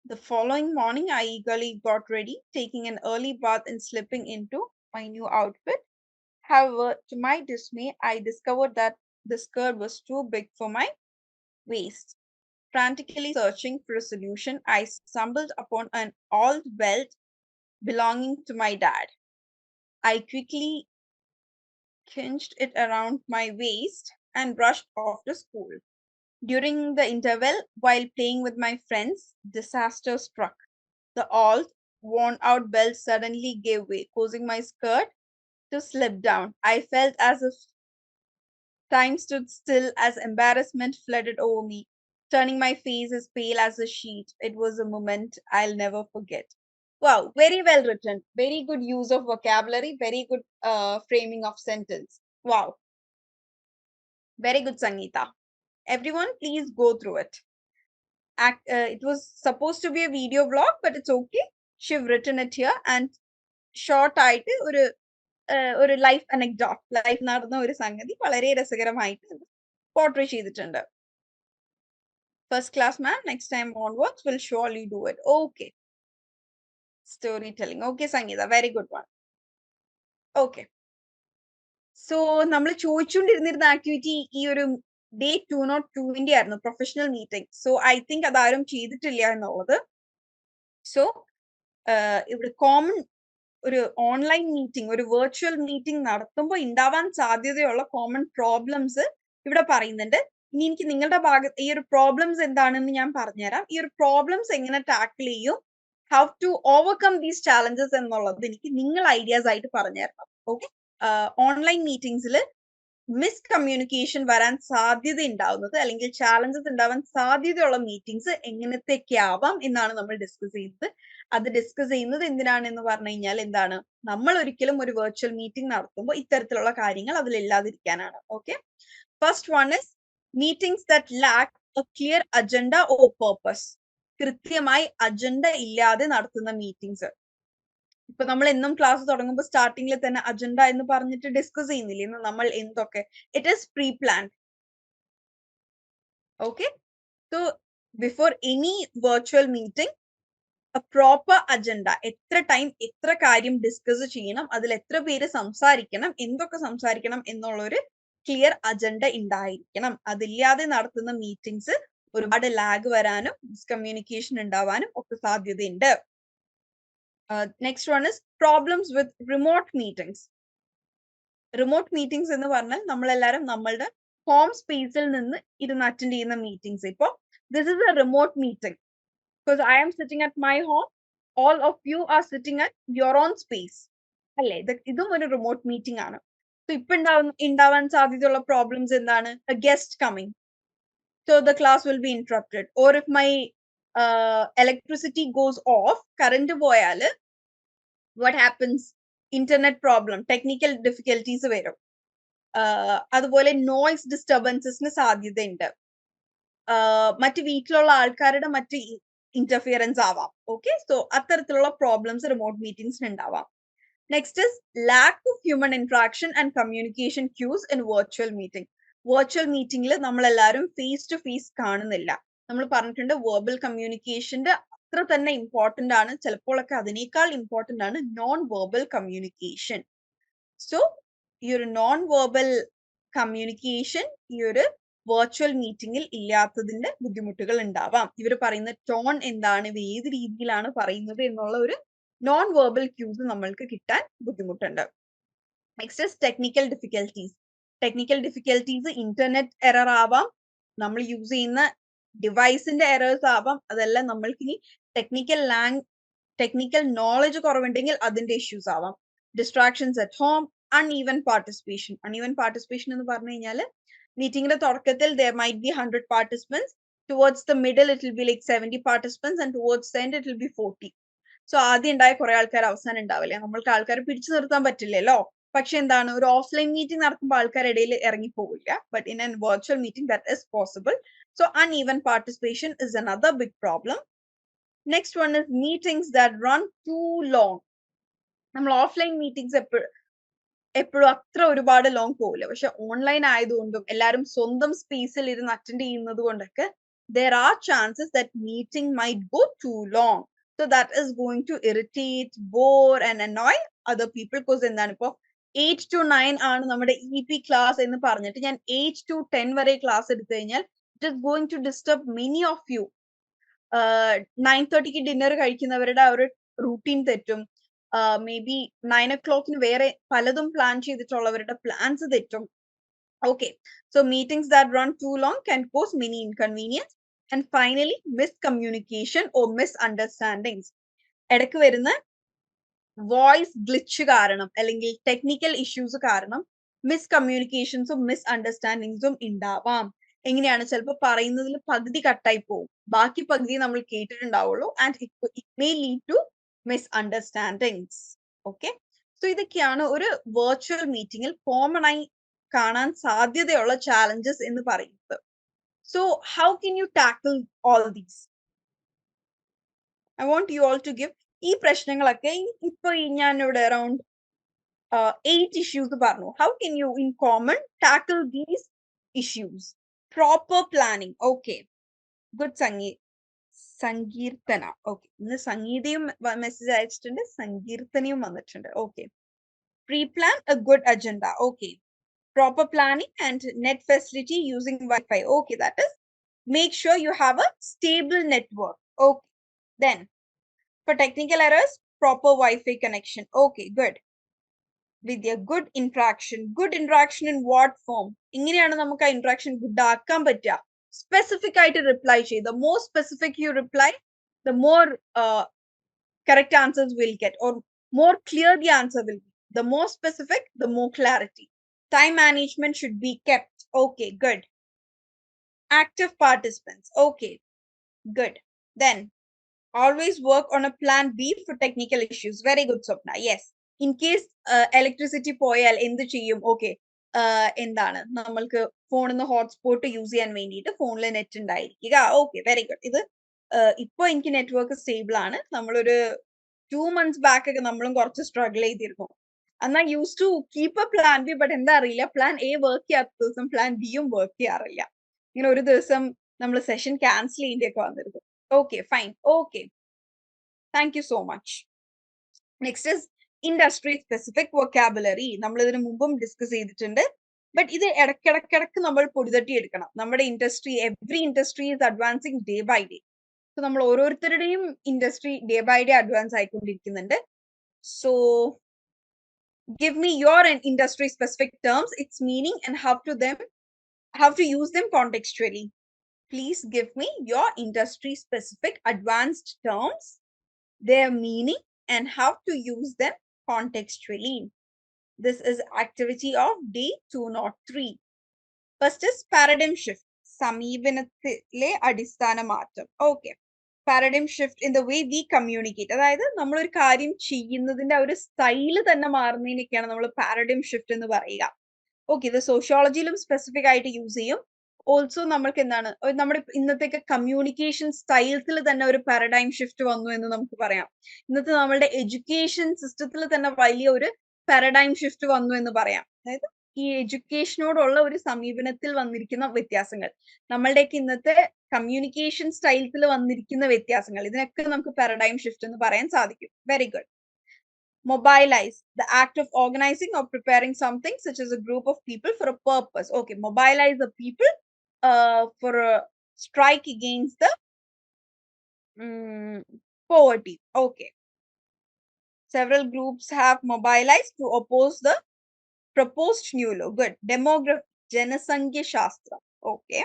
The following morning, I eagerly got ready, taking an early bath and slipping into my new outfit. However, to my dismay, I discovered that the skirt was too big for my waist. Frantically searching for a solution, I stumbled upon an old belt belonging to my dad. I quickly cinched it around my waist and rushed off to school. During the interval, while playing with my friends, disaster struck. The old, worn-out belt suddenly gave way, causing my skirt to slip down. I felt as if time stood still as embarrassment flooded over me, turning my face as pale as a sheet. It was a moment I'll never forget. Wow, very well written. Very good use of vocabulary. Very good framing of sentence. Wow. Very good, Sangeeta. Everyone, please go through it. It was supposed to be a video vlog, but it's okay. She've written it here and short ആയിട്ട് ഒരു life anecdote, life നടന്ന ഒരു സംഗതി വളരെ രസകരമായിട്ട് portray ചെയ്തിട്ടുണ്ട്. First class man, next time onwards will surely do it. Okay, Storytelling. Okay, Sangeeta, very good one. Okay. So നമ്മൾ ചോദിച്ചുകൊണ്ടിരുന്നിരുന്ന activity ഈ ഒരു ഡേ 202 ആയിരുന്നു, professional meeting. So I think അതാരും ചെയ്തിട്ടില്ല എന്നുള്ളത്. സോ ഇവിടെ കോമൺ ഒരു ഓൺലൈൻ മീറ്റിംഗ്, ഒരു വെർച്വൽ മീറ്റിംഗ് നടത്തുമ്പോൾ ഉണ്ടാവാൻ സാധ്യതയുള്ള കോമൺ പ്രോബ്ലംസ് ഇവിടെ പറയുന്നുണ്ട്. ഇനി എനിക്ക് നിങ്ങളുടെ ഭാഗത്ത് ഈ ഒരു പ്രോബ്ലംസ് എന്താണെന്ന് ഞാൻ പറഞ്ഞുതരാം. ഈ ഒരു പ്രോബ്ലംസ് എങ്ങനെ ടാക്കിൾ ചെയ്യും, how to overcome these challenges എന്നുള്ളത് എനിക്ക് നിങ്ങൾ ഐഡിയാസ് ആയിട്ട് പറഞ്ഞുതരണം. ഓക്കെ. ഓൺലൈൻ മീറ്റിംഗ്സിൽ മിസ്കമ്മ്യൂണിക്കേഷൻ വരാൻ സാധ്യത ഉണ്ടാവുന്നത് അല്ലെങ്കിൽ ചാലഞ്ചസ് ഉണ്ടാവാൻ സാധ്യതയുള്ള മീറ്റിംഗ്സ് എങ്ങനത്തെയൊക്കെ ആവാം എന്നാണ് നമ്മൾ ഡിസ്കസ് ചെയ്യുന്നത്. അത് ഡിസ്കസ് ചെയ്യുന്നത് എന്തിനാണെന്ന് പറഞ്ഞു കഴിഞ്ഞാൽ എന്താണ്, നമ്മൾ ഒരിക്കലും ഒരു വെർച്വൽ മീറ്റിംഗ് നടത്തുമ്പോൾ ഇത്തരത്തിലുള്ള കാര്യങ്ങൾ അതിലില്ലാതിരിക്കാനാണ്. Okay. First one is meetings that lack a clear agenda or purpose. കൃത്യമായി അജണ്ട ഇല്ലാതെ നടത്തുന്ന മീറ്റിംഗ്സ്. ഇപ്പൊ നമ്മൾ എന്നും ക്ലാസ് തുടങ്ങുമ്പോൾ സ്റ്റാർട്ടിങ്ങിൽ തന്നെ അജണ്ട എന്ന് പറഞ്ഞിട്ട് ഡിസ്കസ് ചെയ്യുന്നില്ലേ ഇന്ന് നമ്മൾ എന്തൊക്കെ. It is pre plan. Okay. So before any virtual meeting A proper agenda, എത്ര ടൈം എത്ര കാര്യം ഡിസ്കസ് ചെയ്യണം, അതിൽ എത്ര പേര് സംസാരിക്കണം, എന്തൊക്കെ സംസാരിക്കണം എന്നുള്ള ഒരു ക്ലിയർ അജണ്ട ഉണ്ടായിരിക്കണം. അതില്ലാതെ നടത്തുന്ന മീറ്റിംഗ്സ് ഒരുപാട് ലാഗ് വരാനും മിസ്കമ്മ്യൂണിക്കേഷൻ ഉണ്ടാവാനും ഒക്കെ സാധ്യതയുണ്ട്. Next one is problems with remote meetings. Remote meetings എന്ന് പറഞ്ഞാൽ നമ്മളെല്ലാവരും നമ്മളുടെ ഹോം സ്പേസിൽ നിന്ന് ഇരുന്ന് അറ്റൻഡ് ചെയ്യുന്ന മീറ്റിംഗ്സ്. ഇപ്പോൾ this is a remote meeting because I am sitting at my home, all of you are sitting at your own space അല്ലേ. ഇതും ഒരു റിമോട്ട് മീറ്റിംഗ് ആണ്. സോ ഇപ്പൊ ഉണ്ടാവാൻ സാധ്യതയുള്ള പ്രോബ്ലംസ് എന്താണ്, A guest coming, so the class will be interrupted. Or if my electricity goes off, current പോയാല് what happens, internet problem, technical difficulties വരും. അതുപോലെ നോയ്സ് ഡിസ്റ്റർബൻസസിന് സാധ്യതയുണ്ട്. മറ്റ് വീട്ടിലുള്ള ആൾക്കാരുടെ മറ്റ് ഇന്റർഫിയറൻസ് ആവാം. ഓക്കെ. സോ അത്തരത്തിലുള്ള പ്രോബ്ലംസ് റിമോട്ട് മീറ്റിംഗ്സിന് ഉണ്ടാവാം. Next is lack of human interaction and communication cues in virtual meeting. Virtual മീറ്റിംഗിൽ നമ്മളെല്ലാവരും ഫേസ് ടു ഫേസ് കാണുന്നില്ല. നമ്മൾ പറഞ്ഞിട്ടുണ്ട് വെർബൽ കമ്മ്യൂണിക്കേഷന്റെ അത്ര തന്നെ ഇമ്പോർട്ടന്റ് ആണ്, ചിലപ്പോഴൊക്കെ അതിനേക്കാൾ ഇമ്പോർട്ടന്റ് ആണ് നോൺ വെർബൽ കമ്മ്യൂണിക്കേഷൻ. സോ ഈ ഒരു നോൺ വെർബൽ കമ്മ്യൂണിക്കേഷൻ ഈ ഒരു വെർച്വൽ മീറ്റിംഗിൽ ഇല്ലാത്തതിന്റെ ബുദ്ധിമുട്ടുകൾ ഉണ്ടാവാം. ഇവർ പറയുന്ന ടോൺ എന്താണ്, ഇവർ ഏത് രീതിയിലാണ് പറയുന്നത് എന്നുള്ള ഒരു നോൺ വെർബൽ ക്യൂസ് നമ്മൾക്ക് കിട്ടാൻ ബുദ്ധിമുട്ടുണ്ട്. Next is technical difficulties. Technical difficulties internet error ആവാം, നമ്മൾ യൂസ് ചെയ്യുന്ന ഡിവൈസിന്റെ എറേഴ്സ് ആവാം. അതെല്ലാം നമ്മൾക്ക് ഇനി ടെക്നിക്കൽ നോളജ് കുറവുണ്ടെങ്കിൽ അതിന്റെ ഇഷ്യൂസ് ആവാം. Distractions at home, uneven participation. Uneven participation എന്ന് പറഞ്ഞു കഴിഞ്ഞാൽ മീറ്റിംഗിന്റെ തുടക്കത്തിൽ there might be 100 participants, towards the middle it will be like 70 participants and towards the end it will be 40. So ആദ്യം ഉണ്ടായ കുറെ ആൾക്കാർ അവസാനം ഉണ്ടാവില്ലേ. നമ്മൾക്ക് ആൾക്കാരെ പിടിച്ചു നിർത്താൻ പറ്റില്ലല്ലോ. പക്ഷെ എന്താണ്, ഒരു ഓഫ്ലൈൻ മീറ്റിംഗ് നടക്കുമ്പോൾ ആൾക്കാർ ഇടയിൽ ഇറങ്ങി പോവില്ല. But in an virtual meeting that is possible. So uneven participation is another big problem. Next one is meetings that run too long. നമ്മൾ ഓഫ്ലൈൻ മീറ്റിംഗ്സ് എപ്പോഴും അത്ര ഒരുപാട് ലോങ് പോവില്ല. പക്ഷെ ഓൺലൈൻ ആയതുകൊണ്ടും എല്ലാവരും സ്വന്തം സ്പേസിൽ ഇരുന്ന് അറ്റൻഡ് ചെയ്യുന്നത് കൊണ്ടൊക്കെ there are chances that meeting might go too long. So that is going to irritate, bore and annoy other people. Because എന്താണ്, ഇപ്പൊ 8 to 9 ആണ് നമ്മുടെ EP ക്ലാസ് എന്ന് പറഞ്ഞിട്ട് ഞാൻ 8 to 10 വരെ ക്ലാസ് എടുത്തു കഴിഞ്ഞാൽ it is going to disturb many of you. 9:30 dinner കഴിക്കുന്നവരുടെ ആ ഒരു റൂട്ടീൻ തെറ്റും. മേ ബി 9 o'clock വേറെ പലതും പ്ലാൻ ചെയ്തിട്ടുള്ളവരുടെ പ്ലാൻസ് തെറ്റും. Okay, so meetings that run too long can cause many inconvenience. And finally, miscommunication or misunderstandings. ഇടയ്ക്ക് വരുന്ന voice glitch കാരണം അല്ലെങ്കിൽ ടെക്നിക്കൽ ഇഷ്യൂസ് കാരണം മിസ്കമ്മ്യൂണിക്കേഷൻസും മിസ്അണ്ടർസ്റ്റാൻഡിങ്സും ഉണ്ടാവാം. എങ്ങനെയാണ്, ചിലപ്പോൾ പറയുന്നതിൽ പകുതി കട്ടായി പോകും, ബാക്കി പകുതി നമ്മൾ കേട്ടിട്ടുണ്ടാവുള്ളൂ. And it may lead to misunderstandings. Okay. So ഇതൊക്കെയാണ് ഒരു വെർച്വൽ മീറ്റിംഗിൽ കോമൺ ആയി കാണാൻ സാധ്യതയുള്ള ചാലഞ്ചസ് എന്ന് പറയുന്നത്. So how can you tackle all these? I want you all to give. ഈ പ്രശ്നങ്ങളൊക്കെ ഇപ്പൊ ഞാൻ ഇവിടെ അറൌണ്ട് 8 ഇഷ്യൂസ് പറഞ്ഞു. How can you in common tackle these issues? Proper planning. Okay, good Sankeerthana. Okay, ഇന്ന് സംഗീതയും മെസ്സേജ് അയച്ചിട്ടുണ്ട്, സങ്കീർത്തനയും വന്നിട്ടുണ്ട്. Okay, pre-plan a good agenda. Okay, proper planning and net facility using Wi-Fi. Okay, that is, make sure you have a stable network. Okay, then for technical errors, proper Wi-Fi connection. Okay, good. With a good interaction in what form? ഇങ്ങനെയാണ് നമുക്ക് ആ interaction good ആക്കാൻ പറ്റുക. Specific ആയിട്ട് reply ചെയ്ത്, the more specific you reply, the more correct answers we'll get, or more clear the answer will be. The more specific, the more clarity. Time management should be kept. Okay, good. Active participants. Okay, good. Then always work on a plan B for technical issues. Very good, Swapna. Yes. In case electricity പോയാൽ എന്ത് ചെയ്യും? Okay, എന്താണ് നമ്മൾക്ക് ഫോണിൽ നിന്ന് hotspot use ചെയ്യാൻ വേണ്ടിയിട്ട് ഫോണിൽ നെറ്റ് ഉണ്ടായിരിക്കുക. Okay, very good. ഇത് ഇപ്പൊ എനിക്ക് നെറ്റ്വർക്ക് സ്റ്റേബിൾ ആണ്. നമ്മളൊരു 2 months ബാക്ക് ഒക്കെ നമ്മളും കുറച്ച് സ്ട്രഗിൾ ചെയ്തിരുന്നു. എന്നാൽ use to keep a plan B, but എന്താ അറിയില്ല, പ്ലാൻ എ വർക്ക് ചെയ്യാത്ത ദിവസം പ്ലാൻ ബിയും വർക്ക് ചെയ്യാറില്ല. ഇങ്ങനെ ഒരു ദിവസം നമ്മൾ സെഷൻ ക്യാൻസൽ ചെയ്യേണ്ടിയൊക്കെ വന്നിരുന്നു. Okay, fine. Okay, thank you so much. Next is industry specific vocabulary. നമ്മൾ ഇതിനു മുമ്പും ഡിസ്കസ് ചെയ്തിട്ടുണ്ട്, ബട്ട് ഇത് ഇടയ്ക്കിടയ്ക്കിടയ്ക്ക് നമ്മൾ പൊടിതട്ടി എടുക്കണം. നമ്മുടെ industry, every industry is advancing day by day. So നമ്മൾ ഓരോരുത്തരുടെയും industry day by day advance ആയിക്കൊണ്ടിരിക്കുന്നുണ്ട്. So give me your industry specific terms, its meaning, and how to use them contextually. Please give me your industry specific advanced terms, their meaning, and how to use them contextually. This is activity of day 203. First is paradigm shift. സമീപനത്തിലെ അടിസ്ഥാന മാറ്റം. Okay, paradigm shift in the way we communicate. അതായത് നമ്മൾ ഒരു കാര്യം ചെയ്യുന്നതിന്റെ ഒരു style തന്നെ മാറുന്നതിനൊക്കെയാണ് നമ്മൾ പാരഡൈം ഷിഫ്റ്റ് എന്ന് പറയുക. ഓക്കെ, ഇത് സോഷ്യോളജിയിലും സ്പെസിഫിക് ആയിട്ട് യൂസ് ചെയ്യും. ഓൾസോ നമ്മൾക്ക് എന്താണ്, നമ്മുടെ ഇന്നത്തെ കമ്മ്യൂണിക്കേഷൻ സ്റ്റൈൽസിൽ തന്നെ ഒരു പാരഡൈം ഷിഫ്റ്റ് വന്നു എന്ന് നമുക്ക് പറയാം. ഇന്നത്തെ നമ്മളുടെ എഡ്യൂക്കേഷൻ സിസ്റ്റത്തിൽ തന്നെ വലിയ ഒരു പാരഡൈം ഷിഫ്റ്റ് വന്നു എന്ന് പറയാം. അതായത് ഈ എഡ്യൂക്കേഷനോടുള്ള ഒരു സമീപനത്തിൽ വന്നിരിക്കുന്ന വ്യത്യാസങ്ങൾ, നമ്മളുടെയൊക്കെ ഇന്നത്തെ കമ്മ്യൂണിക്കേഷൻ സ്റ്റൈൽസിൽ വന്നിരിക്കുന്ന വ്യത്യാസങ്ങൾ, ഇതിനൊക്കെ നമുക്ക് പാരഡൈം ഷിഫ്റ്റ് എന്ന് പറയാൻ സാധിക്കും. Very good. Mobilize, the act of organizing or preparing something, such as a group of people for a purpose. Okay, mobilize the people for a strike against the poverty. Okay, several groups have mobilized to oppose the proposed new law. Good. Demography, Janasangya Shastra. Okay,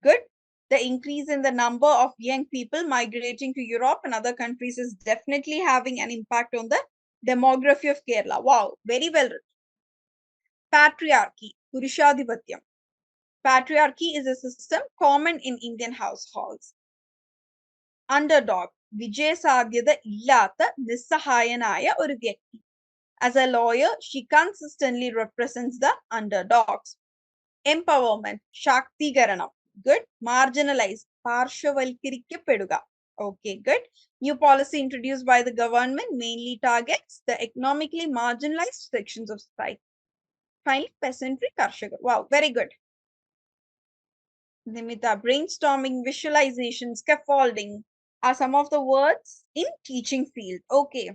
good. The increase in the number of young people migrating to Europe and other countries is definitely having an impact on the demography of Kerala. Wow, very well written. Patriarchy, Purushadhipatyam. Patriarchy is a system common in Indian households. Underdog, Vijayasadhyada illatha nissahayanaya oru vyakti. As a lawyer, she consistently represents the underdogs. Empowerment, Shaktigaranam. Good. Marginalize, Parshavalkirikkapeduga. Okay, good. New policy introduced by the government mainly targets the economically marginalized sections of society. Finally, peasantry, Karshaka. Wow, very good. Nimita, brainstorming, visualization, scaffolding are some of the words in teaching field. Okay.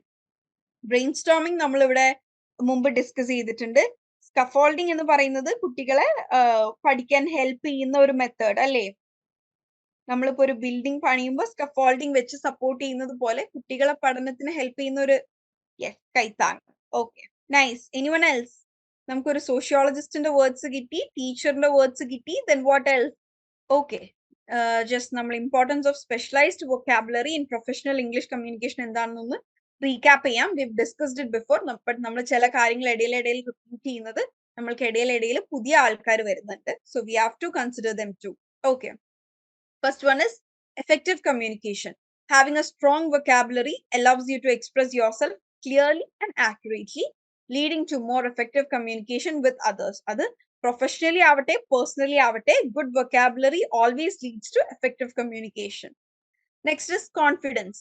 Brainstorming നമ്മൾ ഇവിടെ മുമ്പ് discuss ചെയ്തിട്ടുണ്ട്. Scaffolding എന്ന് പറയുന്നത് കുട്ടികളെ പഠിക്കാൻ help ചെയ്യുന്ന ഒരു മെത്തേഡ് അല്ലേ? നമ്മളിപ്പോ ഒരു ബിൽഡിംഗ് പണിയുമ്പോൾ സ്കഫോൾഡിംഗ് വെച്ച് സപ്പോർട്ട് ചെയ്യുന്നത് പോലെ കുട്ടികളെ പഠനത്തിന് ഹെൽപ്പ് ചെയ്യുന്ന ഒരു കൈത്താങ്. Okay, nice. Anyone else? നമുക്കൊരു സോഷ്യോളജിസ്റ്റിന്റെ വേർഡ്സ് കിട്ടി, ടീച്ചറിന്റെ വേർഡ്സ് കിട്ടി, then what else? Okay, just നമ്മൾ importance of specialised vocabulary in professional English communication എന്താണെന്നൊന്ന് റീക്യാപ്പ് ചെയ്യാം. We discussed it before. But നമ്മൾ ചില കാര്യങ്ങൾ ഇടയിലിടയിൽ റിപ്പീറ്റ് ചെയ്യുന്നത് നമ്മൾക്ക് ഇടയിലിടയിൽ പുതിയ ആൾക്കാർ വരുന്നുണ്ട്. So we have to consider them too. Okay, first one is effective communication. Having a strong vocabulary allows you to express yourself clearly and accurately, leading to more effective communication with others. Adu professionally avate, personally avate, good vocabulary always leads to effective communication. Next is confidence.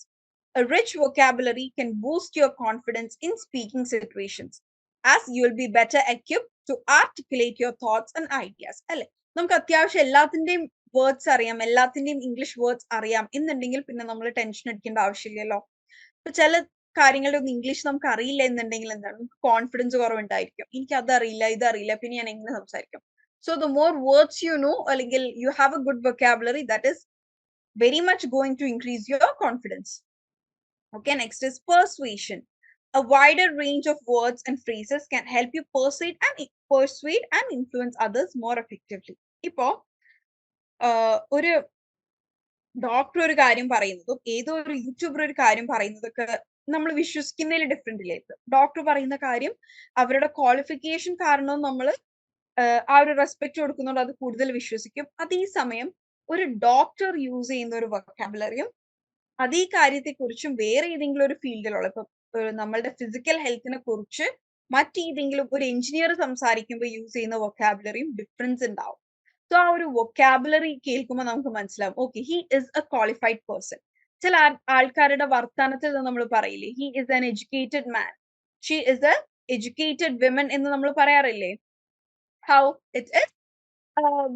A rich vocabulary can boost your confidence in speaking situations, as you will be better equipped to articulate your thoughts and ideas. Alle, നമുക്ക് അത്യാവശ്യം എല്ലാത്തിന്റെയും words അറിയാം, എല്ലാത്തിന്റെയും English words അറിയാം എന്നുണ്ടെങ്കിൽ പിന്നെ നമ്മൾ tension അടിക്കേണ്ട ആവശ്യമില്ലല്ലോ. ഇപ്പൊ ചില കാര്യങ്ങളുടെ ഒന്നും ഇംഗ്ലീഷ് നമുക്ക് അറിയില്ല എന്നുണ്ടെങ്കിൽ എന്താണ്, നമുക്ക് കോൺഫിഡൻസ് കുറവുണ്ടായിരിക്കും. എനിക്ക് അതറിയില്ല, ഇതറിയില്ല, പിന്നെ ഞാൻ എങ്ങനെ സംസാരിക്കും? So the more words you know, അല്ലെങ്കിൽ you have a good vocabulary, that is very much going to increase your confidence. Okay, next is persuasion. A wider range of words and phrases can help you persuade and influence others more effectively. ഇപ്പോ ഒരു doctor ഒരു കാര്യം പറയുന്നതും ഏതോ ഒരു YouTuber ഒരു കാര്യം പറയുന്നതൊക്കെ നമ്മൾ വിശ്വസിക്കുന്നതിൽ ഡിഫറെന്റ് ഇല്ലേ? ഡോക്ടർ പറയുന്ന കാര്യം അവരുടെ ക്വാളിഫിക്കേഷൻ കാരണവും നമ്മൾ ആ ഒരു റെസ്പെക്ട് കൊടുക്കുന്നുണ്ട്, അത് കൂടുതൽ വിശ്വസിക്കും. അതേസമയം ഒരു ഡോക്ടർ യൂസ് ചെയ്യുന്ന ഒരു വൊക്കാബുലറിയും അതേ കാര്യത്തെക്കുറിച്ചും വേറെ ഏതെങ്കിലും ഒരു ഫീൽഡിലുള്ള, ഇപ്പൊ നമ്മളുടെ ഫിസിക്കൽ ഹെൽത്തിനെ കുറിച്ച് മറ്റേതെങ്കിലും ഒരു എഞ്ചിനീയർ സംസാരിക്കുമ്പോൾ യൂസ് ചെയ്യുന്ന വൊക്കാബുലറിയും ഡിഫറൻസ് ഉണ്ടാവും. സോ ആ ഒരു വൊക്കാബുലറി കേൾക്കുമ്പോൾ നമുക്ക് മനസ്സിലാവും, okay, he is A qualified person. ചില ആൾക്കാരുടെ വർത്തമാനത്തിൽ നമ്മൾ പറയില്ലേ, he is an educated man, she is A educated women എന്ന് നമ്മൾ പറയാറില്ലേ? How it is,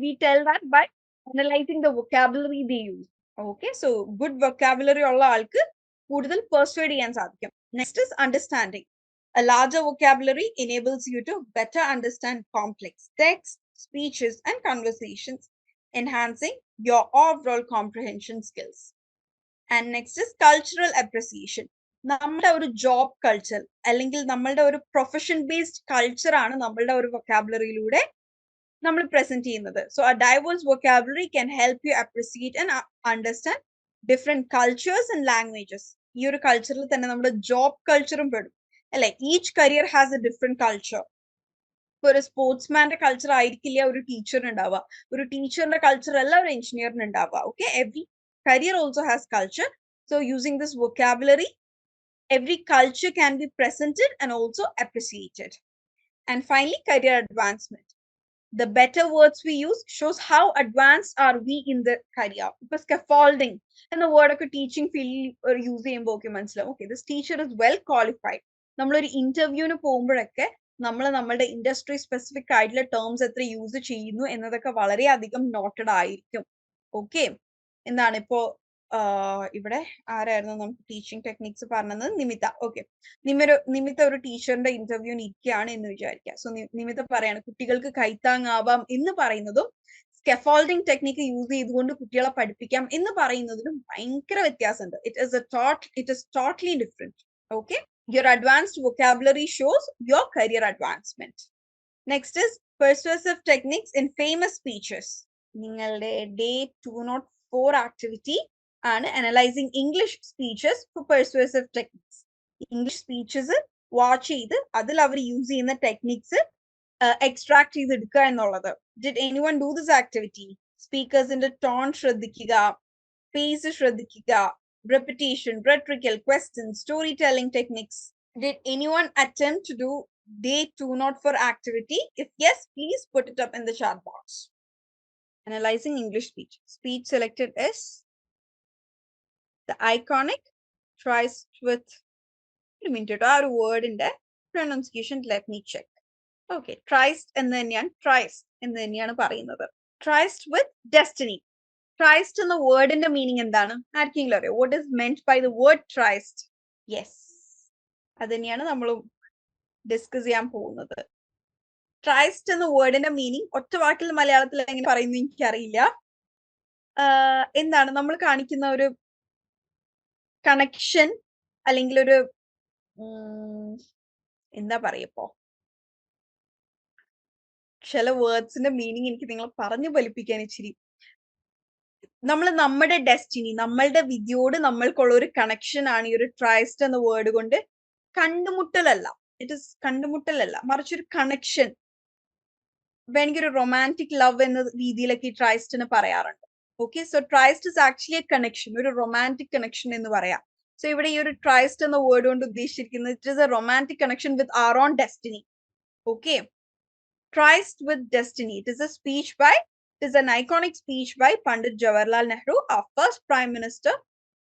we tell that by analyzing the vocabulary they use. Okay, so good vocabulary ഉള്ള ആൾക്ക് കൂടുതൽ persuade ചെയ്യാൻ സാധിക്കും. Next is understanding. A larger vocabulary enables you to better understand complex texts, speeches, and conversations, enhancing your overall comprehension skills. And next is cultural appreciation. നമ്മളുടെ ഒരു job culture അല്ലെങ്കിൽ നമ്മളുടെ ഒരു പ്രൊഫഷൻ ബേസ്ഡ് കൾച്ചർ ആണ് നമ്മളുടെ ഒരു വൊക്കാബുലറിയിലൂടെ നമ്മൾ present ചെയ്യുന്നത്. So a diverse vocabulary can help you appreciate and understand different cultures and languages. ഈ ഒരു കൾച്ചറിൽ തന്നെ നമ്മുടെ ജോബ് കൾച്ചറും പെടും അല്ലെ? Each career has A different culture. ഇപ്പൊ ഒരു സ്പോർട്സ്മാന്റെ കൾച്ചർ ആയിരിക്കില്ല ഒരു ടീച്ചറിന് ഉണ്ടാവുക, ഒരു ടീച്ചറിന്റെ കൾച്ചർ അല്ല ഒരു എഞ്ചിനീയറിന് ഉണ്ടാവുക. Okay, every career also has culture. So using this vocabulary, every culture can be presented and also appreciated. And finally, career advancement. The better words we use shows how advanced are we in the career. Because scaffolding and the word of a teaching field use ചെയ്യുമ്പോൾ ഒക്കെ മനസ്സിലാവും, okay, this teacher is well qualified. നമ്മളൊരു ഇന്റർവ്യൂവിന് പോകുമ്പോഴൊക്കെ നമ്മൾ നമ്മളുടെ industry specific ആയിട്ടുള്ള terms എത്ര യൂസ് ചെയ്യുന്നു എന്നതൊക്കെ വളരെയധികം നോട്ടഡ് ആയിരിക്കും. ഓക്കെ, എന്താണ് ഇപ്പോ ഇവിടെ ആരായിരുന്നു നമുക്ക് ടീച്ചിങ് ടെക്നിക്സ് പറഞ്ഞത്? നിമിത. ഓക്കെ, നിമിത ഒരു ടീച്ചറിന്റെ ഇന്റർവ്യൂവിന് ഇരിക്കുകയാണ് എന്ന് വിചാരിക്കുക. സോ നിമിത പറയാണ് കുട്ടികൾക്ക് കൈത്താങ്ങാവാം എന്ന് പറയുന്നതും സ്കെഫോൾഡിംഗ് ടെക്നിക്ക് യൂസ് ചെയ്തുകൊണ്ട് കുട്ടികളെ പഠിപ്പിക്കാം എന്ന് പറയുന്നതിനും ഭയങ്കര വ്യത്യാസമുണ്ട്. It is totally different. Okay, your advanced vocabulary shows your career advancement. Next is persuasive techniques in famous speeches. നിങ്ങളുടെ day 204 activity ആണ് analyzing English speeches for persuasive techniques. English speeches watch ചെയ്ത് അതിൽ അവർ യൂസ് ചെയ്യുന്ന techniques extract ചെയ്തെടുക്കുക എന്നുള്ളത്. Did anyone do this activity? സ്പീക്കേഴ്സിന്റെ tone ശ്രദ്ധിക്കുക, പേസ് ശ്രദ്ധിക്കുക, repetition, rhetorical questions, storytelling techniques. Did anyone attempt to do day 204 activity? If yes, please put it up in the chat box. Analyzing English speech. Speech selected is the iconic tries with our word in the pronunciation. Let me check. Okay, tries and then tries and then tries with destiny. Tries in the word in the meaning എന്താണ്? ആർക്കെങ്കിലും അറിയോ? What is meant by the word tries? Yes, അത് തന്നെയാണ് നമ്മൾ discuss ചെയ്യാൻ പോകുന്നത്. ട്രൈസ്റ്റ് എന്ന വേർഡിന്റെ മീനിങ് ഒറ്റ വാക്കിൽ മലയാളത്തിൽ എങ്ങനെ പറയുന്നു എനിക്കറിയില്ല. എന്താണ് നമ്മൾ കാണിക്കുന്ന ഒരു കണക്ഷൻ അല്ലെങ്കിൽ ഒരു എന്താ പറയപ്പോ, ചില വേർഡ്സിന്റെ മീനിങ് എനിക്ക് നിങ്ങളെ പറഞ്ഞു ഫലിപ്പിക്കാൻ ഇച്ചിരി, നമ്മൾ നമ്മുടെ ഡെസ്റ്റിനി, നമ്മളുടെ വിധിയോട് നമ്മൾക്കുള്ള ഒരു കണക്ഷൻ ആണ് ഈ ഒരു ട്രൈസ്റ്റ് എന്ന വേർഡ് കൊണ്ട്. കണ്ടുമുട്ടലല്ല, ഇറ്റ് ഇസ് കണ്ടുമുട്ടലല്ല, മറിച്ചൊരു കണക്ഷൻ. എനിക്കൊരു റൊമാൻറ്റിക് ലവ് എന്ന രീതിയിലൊക്കെ ഈ ട്രൈസ്റ്റിന് പറയാറുണ്ട്. Okay, so tryst is actually a connection, ഒരു റൊമാൻറ്റിക് കണക്ഷൻ എന്ന് പറയാം. സോ ഇവിടെ ഈ ഒരു ട്രൈസ്റ്റ് എന്ന വേർഡ് കൊണ്ട് ഉദ്ദേശിച്ചിരിക്കുന്നത് it is a romantic connection with our own destiny. Okay, Tryst with Destiny. It is an iconic speech by Pandit Jawaharlal Nehru, our first Prime Minister,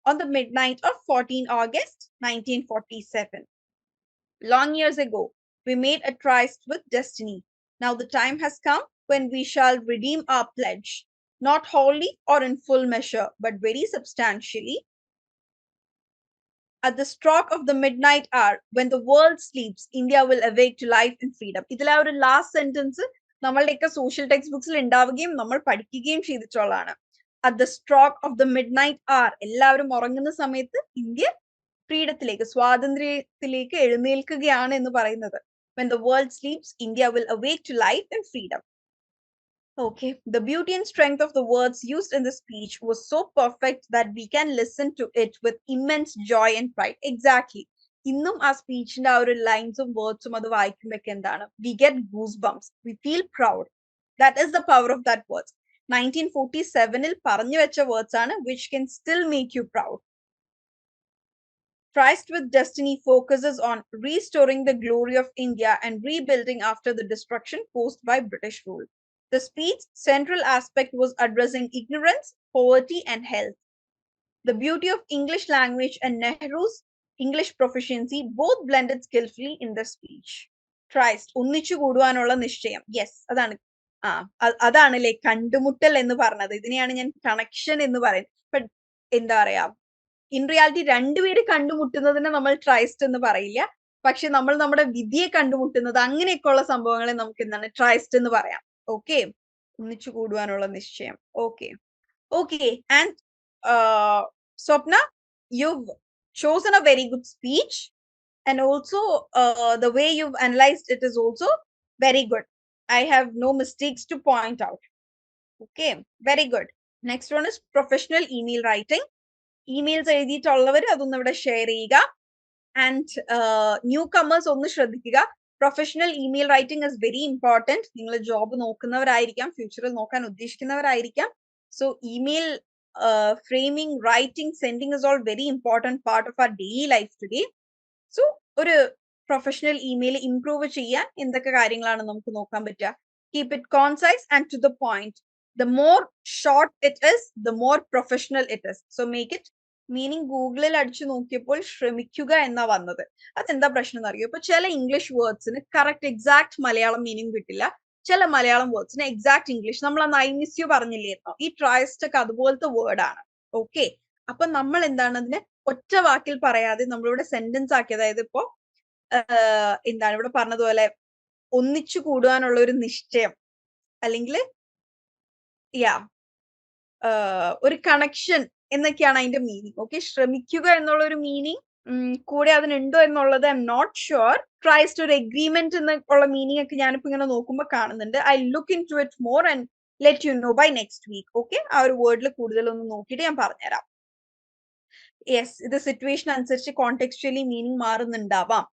on the midnight of 14 August 1947. Long years ago, we made a tryst with destiny. Now the time has come when we shall redeem our pledge. not wholly or in full measure, but very substantially. At the stroke of the midnight hour, when the world sleeps, India will awake to life and freedom. ഇതിലെ ഒരു last sentence നമ്മളുടെയൊക്കെ social text ബുക്സിൽ ഉണ്ടാവുകയും നമ്മൾ പഠിക്കുകയും ചെയ്തിട്ടുള്ളതാണ്. At the stroke of the midnight hour, എല്ലാവരും ഉറങ്ങുന്ന സമയത്ത് ഇന്ത്യ ഫ്രീഡത്തിലേക്ക്, സ്വാതന്ത്ര്യത്തിലേക്ക് എഴുന്നേൽക്കുകയാണ് എന്ന് പറയുന്നത്. When the world sleeps, India will awake to life and freedom. Okay, the beauty and strength of the words used in the speech was so perfect that we can listen to it with immense joy and pride. Exactly. ഇന്നും ആ സ്പീച്ചിന്റെ ആ ഒരു ലൈൻസും വേർഡ്സും അത് വായിക്കുമ്പോഴൊക്കെ എന്താണ്, we get goosebumps, we feel proud. That is the power of that words. 1947-ൽ പറഞ്ഞു വെച്ച words ആണ് which can still make you proud. Tryst with Destiny focuses on restoring the glory of India and rebuilding after the destruction caused by British rule. The speech's central aspect was addressing ignorance, poverty, and health. The beauty of English language and Nehru's English proficiency both blended skillfully in the speech. Tryst, ഒന്നിച്ചു കൂടുവാനുള്ള നിശ്ചയം. Yes, അതാണ് അതാണല്ലേ കണ്ടുമുട്ടൽ എന്ന് പറഞ്ഞത്. ഇതിനെയാണ് ഞാൻ connection എന്ന് പറയുന്നത്. ബട്ട് എന്താ പറയാ, ഇൻ റിയാലിറ്റി രണ്ടുപേര് കണ്ടുമുട്ടുന്നതിനെ നമ്മൾ ട്രൈസ്റ്റ് എന്ന് പറയില്ല. പക്ഷെ നമ്മൾ നമ്മുടെ വിധിയെ കണ്ടുമുട്ടുന്നത്, അങ്ങനെയൊക്കെയുള്ള സംഭവങ്ങളെ നമുക്ക് എന്താണ് ട്രൈസ്റ്റ് എന്ന് പറയാം. ഓക്കെ, ഒന്നിച്ചു കൂടുവാനുള്ള നിശ്ചയം. Okay okay and Swapna, you've chosen a very good speech, and also the way you've analyzed it is also very good. I have no mistakes to point out. Okay, very good. Next one is professional email writing. Emails എഴുതിയിട്ടുള്ളവർ അതൊന്ന് ഇവിടെ share ചെയ്യുക. And newcomers ഒന്ന് ശ്രദ്ധിക്കുക. Professional email writing is very important. നിങ്ങൾ job നോക്കുന്നവരായിരിക്കാം, ഫ്യൂച്ചറിൽ നോക്കാൻ ഉദ്ദേശിക്കുന്നവരായിരിക്കാം. So email framing, writing, sending is all very important part of our daily life today. So ഒരു പ്രൊഫഷണൽ ഇമെയിൽ ഇംപ്രൂവ് ചെയ്യാൻ എന്തൊക്കെ കാര്യങ്ങളാണ് നമുക്ക് നോക്കാൻ പറ്റുക? Keep it concise and to the point. The more short it is, the more professional it is. So make it, meaning ഗൂഗിളിൽ അടിച്ചു നോക്കിയപ്പോൾ ശ്രമിക്കുക എന്നാ വന്നത്. അതെന്താ പ്രശ്നം എന്നറിയോ? ഇപ്പൊ ചില ഇംഗ്ലീഷ് വേർഡ്സിന് കറക്റ്റ് എക്സാക്ട് മലയാളം മീനിങ് കിട്ടില്ല. ചില മലയാളം വേർഡ്സിന് എക്സാക്ട് ഇംഗ്ലീഷ്. നമ്മൾ അന്ന് ഐ മിസ് യു പറഞ്ഞില്ലായിരുന്നോ? ഈ ട്രൈസ്റ്റ് ഒക്കെ അതുപോലത്തെ വേർഡ് ആണ്. ഓക്കെ, അപ്പൊ നമ്മൾ എന്താണ് അതിനെ ഒറ്റ വാക്കിൽ പറയാതെ നമ്മളിവിടെ സെന്റൻസ് ആക്കി, അതായത് ഇപ്പോ എന്താണ് ഇവിടെ പറഞ്ഞതുപോലെ ഒന്നിച്ചു കൂടുവാനുള്ള ഒരു നിശ്ചയം, അല്ലെങ്കിൽ ഒരു കണക്ഷൻ എന്നൊക്കെയാണ് അതിന്റെ മീനിങ്. ഓക്കെ, ശ്രമിക്കുക എന്നുള്ള ഒരു മീനിങ് കൂടെ അതിനുണ്ടോ എന്നുള്ളത് I am not sure. Tryst ഒരു എഗ്രിമെന്റ് എന്നുള്ള മീനിങ് ഒക്കെ ഞാനിപ്പോ ഇങ്ങനെ നോക്കുമ്പോൾ കാണുന്നുണ്ട്. I look into it more and let you know by next week. Okay, ആ ഒരു വേർഡിൽ കൂടുതലൊന്ന് നോക്കിയിട്ട് ഞാൻ പറഞ്ഞുതരാം. യെസ്, ഇത് സിറ്റുവേഷൻ അനുസരിച്ച് കോണ്ടെക്സ്ച്വലി meaning മാറുന്നുണ്ടാവാം.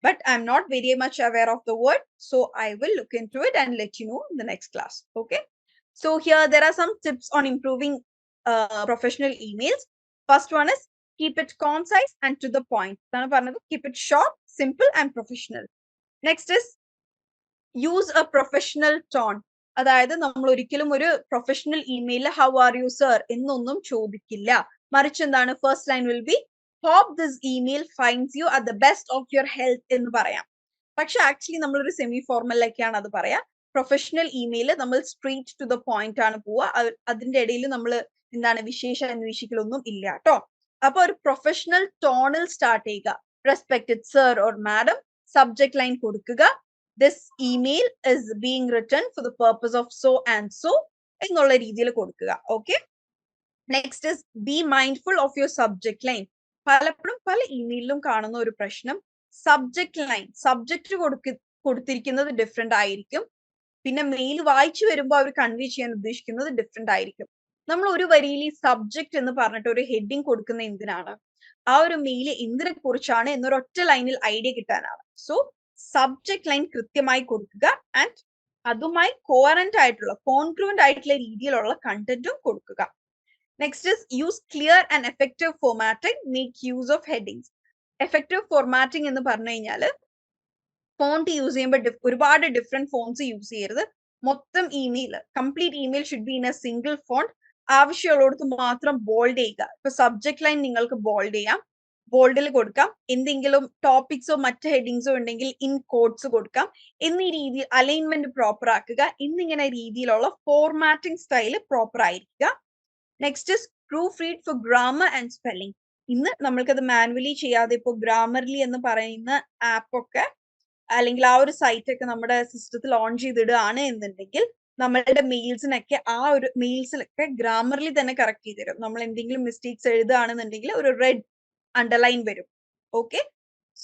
But I'm not very much aware of the word, so I will look into it and let you know in the next class. Okay. So here there are some tips on improving professional emails. First one is keep it concise and to the point. Keep it short, simple, and professional. Next is use a professional tone. അതായത് നമ്മൾ ഒരിക്കലും ഒരു professional ഇമെയിലിൽ how are you sir എന്നൊന്നും ചോദിക്കില്ല. മറിച്ച് എന്താണ്, first line will be hope this email finds you at the best of your health എന്ന് പറയാം. പക്ഷെ ആക്ച്വലി നമ്മളൊരു സെമി ഫോർമലിലേക്കാണ് അത് പറയാ. പ്രൊഫഷണൽ ഇമെയിൽ നമ്മൾ സ്ട്രെയിറ്റ് ടു ദ പോയിന്റ് ആണ് പോവുക. അതിന്റെ ഇടയിൽ നമ്മൾ എന്താണ് വിശേഷ അന്വേഷിക്കലൊന്നും ഇല്ല കേട്ടോ. അപ്പൊ ഒരു പ്രൊഫഷണൽ ടോണിൽ സ്റ്റാർട്ട് ചെയ്യുക. Respected sir or madam, subject line കൊടുക്കുക. This email is being written for the purpose of so and so എന്നുള്ള രീതിയിൽ കൊടുക്കുക. Okay, next is be mindful of your subject line. പലപ്പോഴും പല ഇമെയിലും കാണുന്ന ഒരു പ്രശ്നം, സബ്ജക്ട് ലൈൻ, സബ്ജക്ട് കൊടുത്തിരിക്കുന്നത് ഡിഫറെന്റ് ആയിരിക്കും. പിന്നെ മെയിൽ വായിച്ചു വരുമ്പോൾ അവർ കൺവേ ചെയ്യാൻ ഉദ്ദേശിക്കുന്നത് ഡിഫറെന്റ് ആയിരിക്കും. നമ്മൾ ഒരു വരിയിൽ ഈ സബ്ജക്ട് എന്ന് പറഞ്ഞിട്ട് ഒരു ഹെഡിങ് കൊടുക്കുന്ന എന്തിനാണ്? ആ ഒരു മെയിൽ എന്തിനെ കുറിച്ചാണ് എന്നൊരൊറ്റ ലൈനിൽ ഐഡിയ കിട്ടാനാണ്. സോ സബ്ജക്ട് ലൈൻ കൃത്യമായി കൊടുക്കുക ആൻഡ് അതുമായി കോറന്റ് ആയിട്ടുള്ള, കോൺഗ്രുവന്റ് ആയിട്ടുള്ള രീതിയിലുള്ള കണ്ടന്റും കൊടുക്കുക. Next is use clear and effective formatting. Make use of headings. Effective formatting എന്ന് പറഞ്ഞു കഴിഞ്ഞാല് ഫോണ്ട് യൂസ് ചെയ്യുമ്പോൾ ഒരുപാട് ഡിഫറെന്റ് ഫോണ്ട്സ് യൂസ് ചെയ്യരുത്. മൊത്തം email, complete email should be in A single font. ആവശ്യമുള്ളിടത്ത് മാത്രം ബോൾഡ് ചെയ്യുക. ഇപ്പൊ സബ്ജക്ട് ലൈൻ നിങ്ങൾക്ക് ബോൾഡ് ചെയ്യാം, ബോൾഡിൽ കൊടുക്കാം, എന്തെങ്കിലും ടോപ്പിക്സോ മറ്റ് ഹെഡിങ്സോ ഉണ്ടെങ്കിൽ ഇൻ കോഡ്സ് കൊടുക്കാം, എന്നീ രീതിയിൽ അലൈൻമെന്റ് പ്രോപ്പർ ആക്കുക, എന്നിങ്ങനെ രീതിയിലുള്ള ഫോർമാറ്റിംഗ് സ്റ്റൈല് പ്രോപ്പർ ആയിരിക്കുക. Next is proof read four grammar and spelling. ഇന്ന് നമ്മൾക്കത് മാനുവലി ചെയ്യാതെ ഇപ്പോൾ ഗ്രാമർലി എന്ന് പറയുന്ന ആപ്പൊക്കെ അല്ലെങ്കിൽ ആ ഒരു സൈറ്റ് ഒക്കെ നമ്മുടെ സിസ്റ്റത്തിൽ ഓൺ ചെയ്തിടുകയാണ് എന്നുണ്ടെങ്കിൽ നമ്മളുടെ മെയിൽസിനൊക്കെ ആ ഒരു മെയിൽസിലൊക്കെ ഗ്രാമർലി തന്നെ കറക്റ്റ് ചെയ്ത് തരും. നമ്മൾ എന്തെങ്കിലും മിസ്റ്റേക്സ് എഴുതുകയാണെന്നുണ്ടെങ്കിൽ ഒരു റെഡ് അണ്ടർലൈൻ വരും. ഓക്കെ,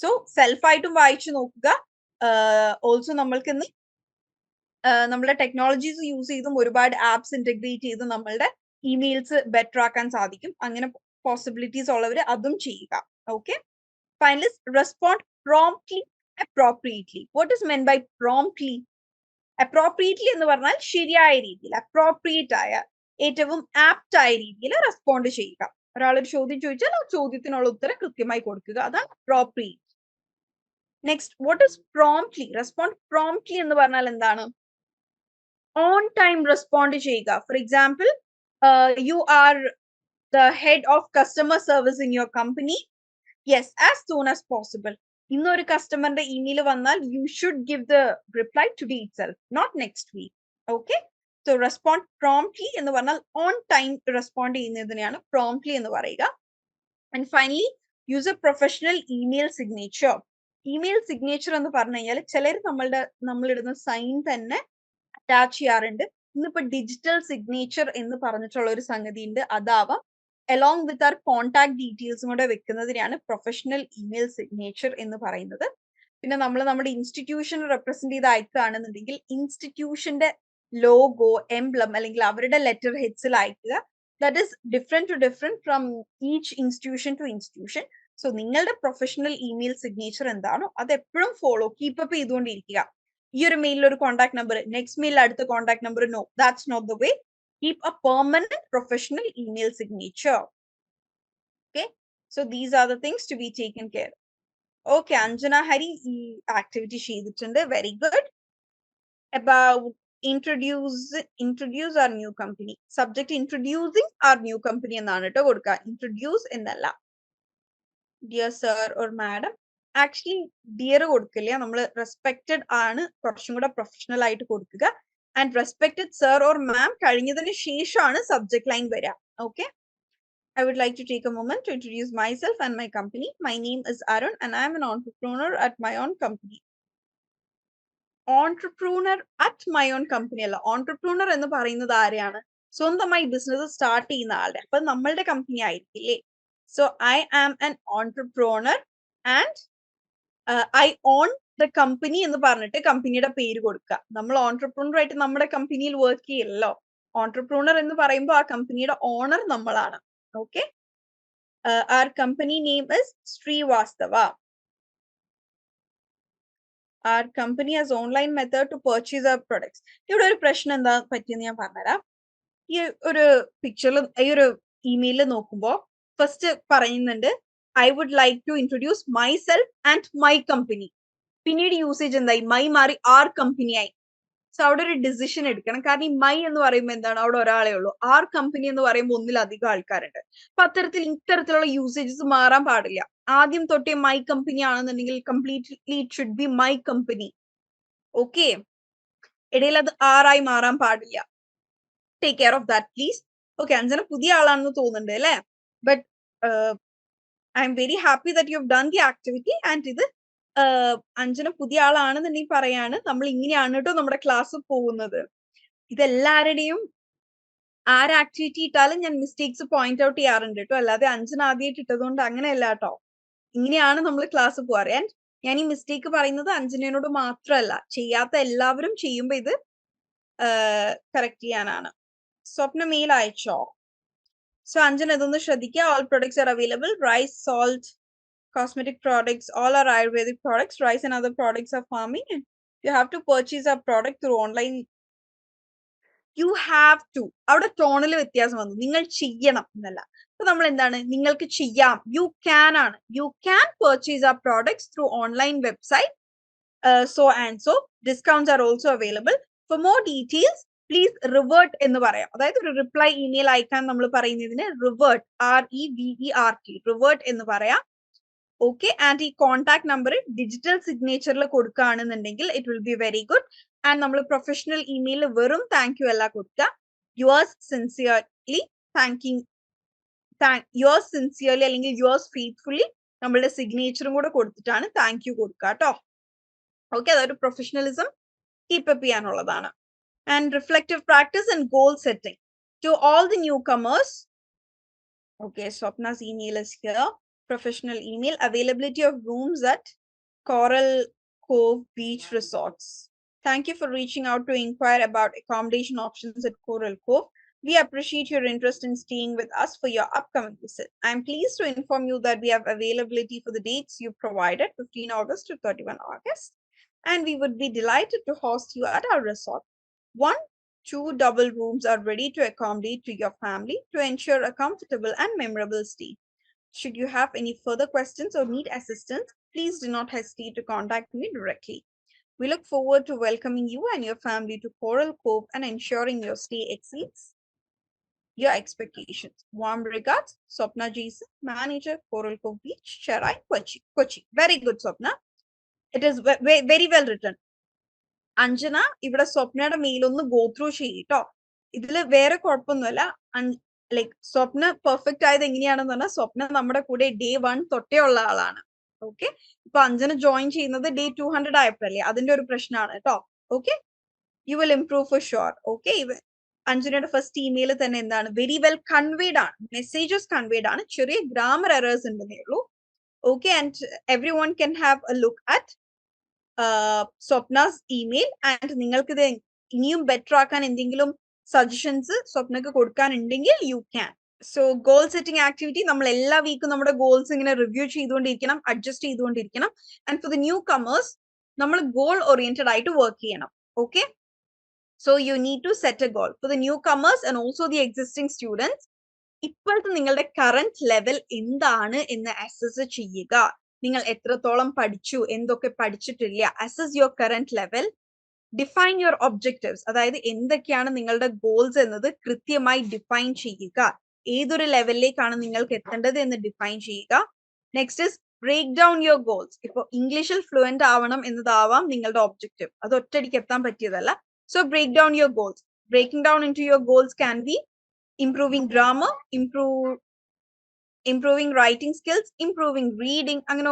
സോ സെൽഫായിട്ടും വായിച്ചു നോക്കുക. ഓൾസോ നമ്മൾക്ക് ഇന്ന് നമ്മുടെ ടെക്നോളജീസ് യൂസ് ചെയ്തും ഒരുപാട് ആപ്സ് ഇന്റഗ്രേറ്റ് ചെയ്ത് നമ്മളുടെ ഇമെയിൽസ് ബെറ്റർ ആക്കാൻ സാധിക്കും. അങ്ങനെ പോസിബിലിറ്റീസ് ഉള്ളവർ അതും ചെയ്യുക. Okay, finally respond promptly appropriately. What is meant by promptly? Appropriately എന്ന് പറഞ്ഞാൽ ശരിയായ രീതിയിൽ, അപ്രോപ്രിയേറ്റ് ആയ ഏറ്റവും ആപ്റ്റ് ആയ രീതിയിൽ റെസ്പോണ്ട് ചെയ്യുക. ഒരാളൊരു ചോദ്യം ചോദിച്ചാൽ ആ ചോദ്യത്തിനുള്ള ഉത്തരം കൃത്യമായി കൊടുക്കുക, അതാണ് appropriate. Next, what is promptly? Respond promptly എന്ന് പറഞ്ഞാൽ എന്താണ്? ഓൺ ടൈം റെസ്പോണ്ട് ചെയ്യുക. For example, you are the head of customer service in your company. Yes, as soon as possible. ഇന്നൊരു കസ്റ്റമറിന്റെ ഇമെയിൽ വന്നാൽ you should give the reply today itself, not next week. Okay, so respond promptly എന്ന് പറഞ്ഞാൽ on time respond ചെയ്യുന്നതിനെയാണ് promptly എന്ന് പറയുക. And finally, use a professional email signature. Email signature എന്ന് പറഞ്ഞു കഴിഞ്ഞാൽ ചിലർ നമ്മളിടുന്ന സൈൻ തന്നെ അറ്റാച്ച് ചെയ്യാറുണ്ട്. ഇന്നിപ്പോ ഡിജിറ്റൽ സിഗ്നേച്ചർ എന്ന് പറഞ്ഞിട്ടുള്ള ഒരു സംഗതി ഉണ്ട്, അതാവാം അലോങ് വിത്ത് ആർ കോൺടാക്ട് ഡീറ്റെയിൽസും കൂടെ വെക്കുന്നതിനെയാണ് പ്രൊഫഷണൽ ഇമെയിൽ സിഗ്നേച്ചർ എന്ന് പറയുന്നത്. പിന്നെ നമ്മൾ നമ്മുടെ ഇൻസ്റ്റിറ്റ്യൂഷൻ റെപ്രസെന്റ് ചെയ്ത് അയക്കുകയാണെന്നുണ്ടെങ്കിൽ ഇൻസ്റ്റിറ്റ്യൂഷന്റെ ലോഗോ, എംബ്ലം അല്ലെങ്കിൽ അവരുടെ ലെറ്റർ ഹെഡ്സിൽ അയക്കുക. That is different from each institution to institution. So നിങ്ങളുടെ പ്രൊഫഷണൽ ഇമെയിൽ സിഗ്നേച്ചർ എന്താണോ അത് എപ്പോഴും കീപ്പ് അപ്പ് ചെയ്തുകൊണ്ടിരിക്കുക. ഈ ഒരു മെയിലിൽ ഒരു കോൺടാക്ട് നമ്പർ, നെക്സ്റ്റ് മെയിലിൽ അടുത്ത contact number, no, that's not the way. Keep a permanent professional email signature. Okay, so these are the things to be taken care of. Okay, Anjana Hari activity ചെയ്തിട്ടുണ്ട്, very good. About introduce our new company. Subject introducing our new company എന്നാണ് ട്ടോ കൊടുക്കുക, introduce എന്നല്ല. Dear sir or madam. Actually dear കൊടുക്കില്ല, നമ്മൾ respected ആണ് കുറച്ചും കൂടെ പ്രൊഫഷണൽ ആയിട്ട് കൊടുക്കുക. And respected sir or ma'am കഴിഞ്ഞതിന് ശേഷമാണ് സബ്ജക്ട് ലൈൻ വരിക. Okay, I would like to take a moment to introduce myself and my company. My name is Arun and I am an entrepreneur at my own company. Entrepreneur at my own company അല്ല, entrepreneur എന്ന് പറയുന്നത് ആരെയാണ്? സ്വന്തമായി business start ചെയ്യുന്ന ആളുടെ. അപ്പൊ നമ്മളുടെ company ആയിരിക്കില്ലേ. So I am an entrepreneur and I own the company എന്ന് പറഞ്ഞിട്ട് കമ്പനിയുടെ പേര് കൊടുക്കുക. നമ്മൾ ഓൺട്രപ്രൂണർ ആയിട്ട് നമ്മുടെ കമ്പനിയിൽ വർക്ക് ചെയ്യല്ലോ. ഓൺട്രപ്രൂണർ എന്ന് പറയുമ്പോൾ ആ കമ്പനിയുടെ ഓണർ നമ്മളാണ്. Okay, our company name is Srivastava. Our company has online method to purchase our products. ഇവിടെ ഒരു പ്രശ്നം എന്താ പറ്റിയെന്ന് ഞാൻ പറഞ്ഞുതരാം. ഈ ഒരു പിക്ചറിൽ, ഈ ഒരു ഇമെയിലിൽ നോക്കുമ്പോൾ ഫസ്റ്റ് പറയുന്നുണ്ട് I would like to introduce myself and my company. പിന്നീട് യൂസേജ് എന്തായി? മൈ മാറി ആർ കമ്പനി ആയി. സോ അവിടെ ഒരു ഡിസിഷൻ എടുക്കണം. കാരണം ഈ മൈ എന്ന് പറയുമ്പോൾ എന്താണ്, അവിടെ ഒരാളെ ഉള്ളൂ. ആർ കമ്പനി എന്ന് പറയുമ്പോൾ ഒന്നിലധികം ആൾക്കാരുണ്ട്. അപ്പൊ ഇത്തരത്തിലുള്ള യൂസേജസ് മാറാൻ പാടില്ല. ആദ്യം തൊട്ടേ മൈ കമ്പനി ആണെന്നുണ്ടെങ്കിൽ completely it should be my company. Okay, ഇടയിൽ അത് ആറായി മാറാൻ പാടില്ല. Take care of that please. Okay, Anjana പുതിയ ആളാണെന്ന് തോന്നുന്നുണ്ട് അല്ലേ? But I am very happy that you have done the activity. And ഇത് അഞ്ജന പുതിയ ആളാണെന്നുണ്ടെങ്കിൽ പറയാണ്, നമ്മൾ ഇങ്ങനെയാണ് കേട്ടോ നമ്മുടെ ക്ലാസ് പോകുന്നത്. ഇതെല്ലാവരുടെയും ആര് ആക്ടിവിറ്റി ഇട്ടാലും ഞാൻ മിസ്റ്റേക്സ് പോയിന്റ് ഔട്ട് ചെയ്യാറുണ്ട് കേട്ടോ. അല്ലാതെ അഞ്ജന ആദ്യമായിട്ട് ഇട്ടതുകൊണ്ട് അങ്ങനെയല്ല കേട്ടോ. ഇങ്ങനെയാണ് നമ്മൾ ക്ലാസ് പോവാറ്. ആൻഡ് ഞാൻ ഈ മിസ്റ്റേക്ക് പറയുന്നത് അഞ്ജനയോട് മാത്രമല്ല, ചെയ്യാത്ത എല്ലാവരും ചെയ്യുമ്പോൾ ഇത് കറക്റ്റ് ചെയ്യാനാണ്. സ്വപ്ന മെയിൽ അയച്ചോ? സോ അഞ്ജന ഇതൊന്ന് ശ്രദ്ധിക്കുക. All products are available. Rice, salt, cosmetic products, all are Ayurvedic products. Rice and other products are farming. And you have to purchase a product through online. You have to. അവിടെ ടോണിൽ വ്യത്യാസം വന്നു. നിങ്ങൾ ചെയ്യണം എന്നല്ല. അപ്പൊ നമ്മൾ എന്താണ്, നിങ്ങൾക്ക് ചെയ്യാം, യു ക്യാൻ ആണ്. You can purchase our products through online website. So and so. Discounts are also available. For more details, please revert എന്ന് പറയാം. അതായത് ഒരു റിപ്ലൈ ഇമെയിൽ അയക്കാൻ നമ്മൾ പറയുന്നതിന് revert, REVERT, revert എന്ന് പറയാം. Okay, and ഈ കോൺടാക്ട് നമ്പർ ഡിജിറ്റൽ സിഗ്നേച്ചറിൽ കൊടുക്കുകയാണെന്നുണ്ടെങ്കിൽ it will be very good. And നമ്മൾ പ്രൊഫഷണൽ ഇമെയിൽ വെറും താങ്ക് യു അല്ല കൊടുക്കുക. യുവേഴ്സ് സിൻസിയർലി യുവേഴ്സ് സിൻസിയർലി അല്ലെങ്കിൽ യുവേഴ്സ് ഫെയ്ത്ത്ഫുള്ളി നമ്മളുടെ സിഗ്നേച്ചറും കൂടെ കൊടുത്തിട്ടാണ് താങ്ക് യു കൊടുക്കുക കേട്ടോ. ഓക്കെ, അതൊരു പ്രൊഫഷണലിസം കീപ്പപ്പ് ചെയ്യാനുള്ളതാണ്. And reflective practice and goal setting to all the newcomers. Okay, Swapna's email is here. Professional email. Availability of rooms at Coral Cove Beach Resorts. Thank you for reaching out to inquire about accommodation options at Coral Cove. We appreciate your interest in staying with us for your upcoming visit. I am pleased to inform you that we have availability for the dates you provided, 15 August to 31 August. And we would be delighted to host you at our resort. 2 double rooms are ready to accommodate to your family to ensure a comfortable and memorable stay. Should you have any further questions or need assistance, please do not hesitate to contact me directly. We look forward to welcoming you and your family to Coral Cove and ensuring your stay exceeds your expectations. Warm regards, Swapna Jason, Manager, Coral Cove Beach, Cherai, Kochi. Very good, Swapna. It is very well written. Anjana, ഇവിടെ സ്വപ്നയുടെ mail ഒന്ന് go through ചെയ്യട്ടോ. ഇതില് വേറെ കുഴപ്പമൊന്നുമല്ല. Like സ്വപ്ന perfect ആയത് എങ്ങനെയാണെന്ന് പറഞ്ഞാൽ സ്വപ്ന നമ്മുടെ കൂടെ ഡേ 1 തൊട്ടേ ഉള്ള ആളാണ്. ഓക്കെ, ഇപ്പൊ അഞ്ജന ജോയിൻ ചെയ്യുന്നത് ഡേ 200 ആയപ്പോഴല്ലേ, അതിന്റെ ഒരു പ്രശ്നമാണ് കേട്ടോ. Okay, you will improve for sure. Okay, അഞ്ജനയുടെ ഫസ്റ്റ് ഇമെയിൽ തന്നെ എന്താണ്, വെരി വെൽ കൺവേഡ് ആണ്, മെസ്സേജസ് കൺവേഡ് ആണ്, ചെറിയ ഗ്രാമർ എറേഴ്സ് ഉണ്ടെന്നേ ഉള്ളൂ. Okay, and everyone can have a look at Swapna's email. And നിങ്ങൾക്ക് ഇത് ഇനിയും ബെറ്റർ ആക്കാൻ എന്തെങ്കിലും സജഷൻസ് സ്വപ്നക്ക് കൊടുക്കാനുണ്ടെങ്കിൽ you can. So goal setting activity നമ്മൾ എല്ലാ വീക്കും നമ്മുടെ ഗോൾസ് ഇങ്ങനെ റിവ്യൂ ചെയ്തുകൊണ്ടിരിക്കണം, അഡ്ജസ്റ്റ് ചെയ്തുകൊണ്ടിരിക്കണം. And for the newcomers നമ്മൾ ഗോൾ ഓറിയന്റഡ് ആയിട്ട് വർക്ക് ചെയ്യണം. Okay, so you need to set a goal for the newcomers and also the existing students. ഇപ്പോഴത്തെ നിങ്ങളുടെ കറന്റ് ലെവൽ എന്താണ് എന്ന് അസസ് ചെയ്യുക. നിങ്ങൾ എത്രത്തോളം പഠിച്ചു, എന്തൊക്കെ പഠിച്ചിട്ടില്ല, assess your current level. Define your objectives, അതായത് എന്തൊക്കെയാണ് നിങ്ങളുടെ ഗോൾസ് എന്നത് കൃത്യമായി ഡിഫൈൻ ചെയ്യുക. ഏതൊരു ലെവലിലേക്കാണ് നിങ്ങൾക്ക് എത്തേണ്ടത് എന്ന് ഡിഫൈൻ ചെയ്യുക. Next is break down your goals. ഇപ്പൊ ഇംഗ്ലീഷിൽ ഫ്ലുവന്റ് ആവണം എന്നതാവാം നിങ്ങളുടെ ഒബ്ജക്റ്റീവ്, അത് ഒറ്റയടിക്ക് എത്താൻ പറ്റിയതല്ല. So break down your goals. Breaking down into your goals can be improving grammar, improving writing skills, improving reading. അങ്ങനെ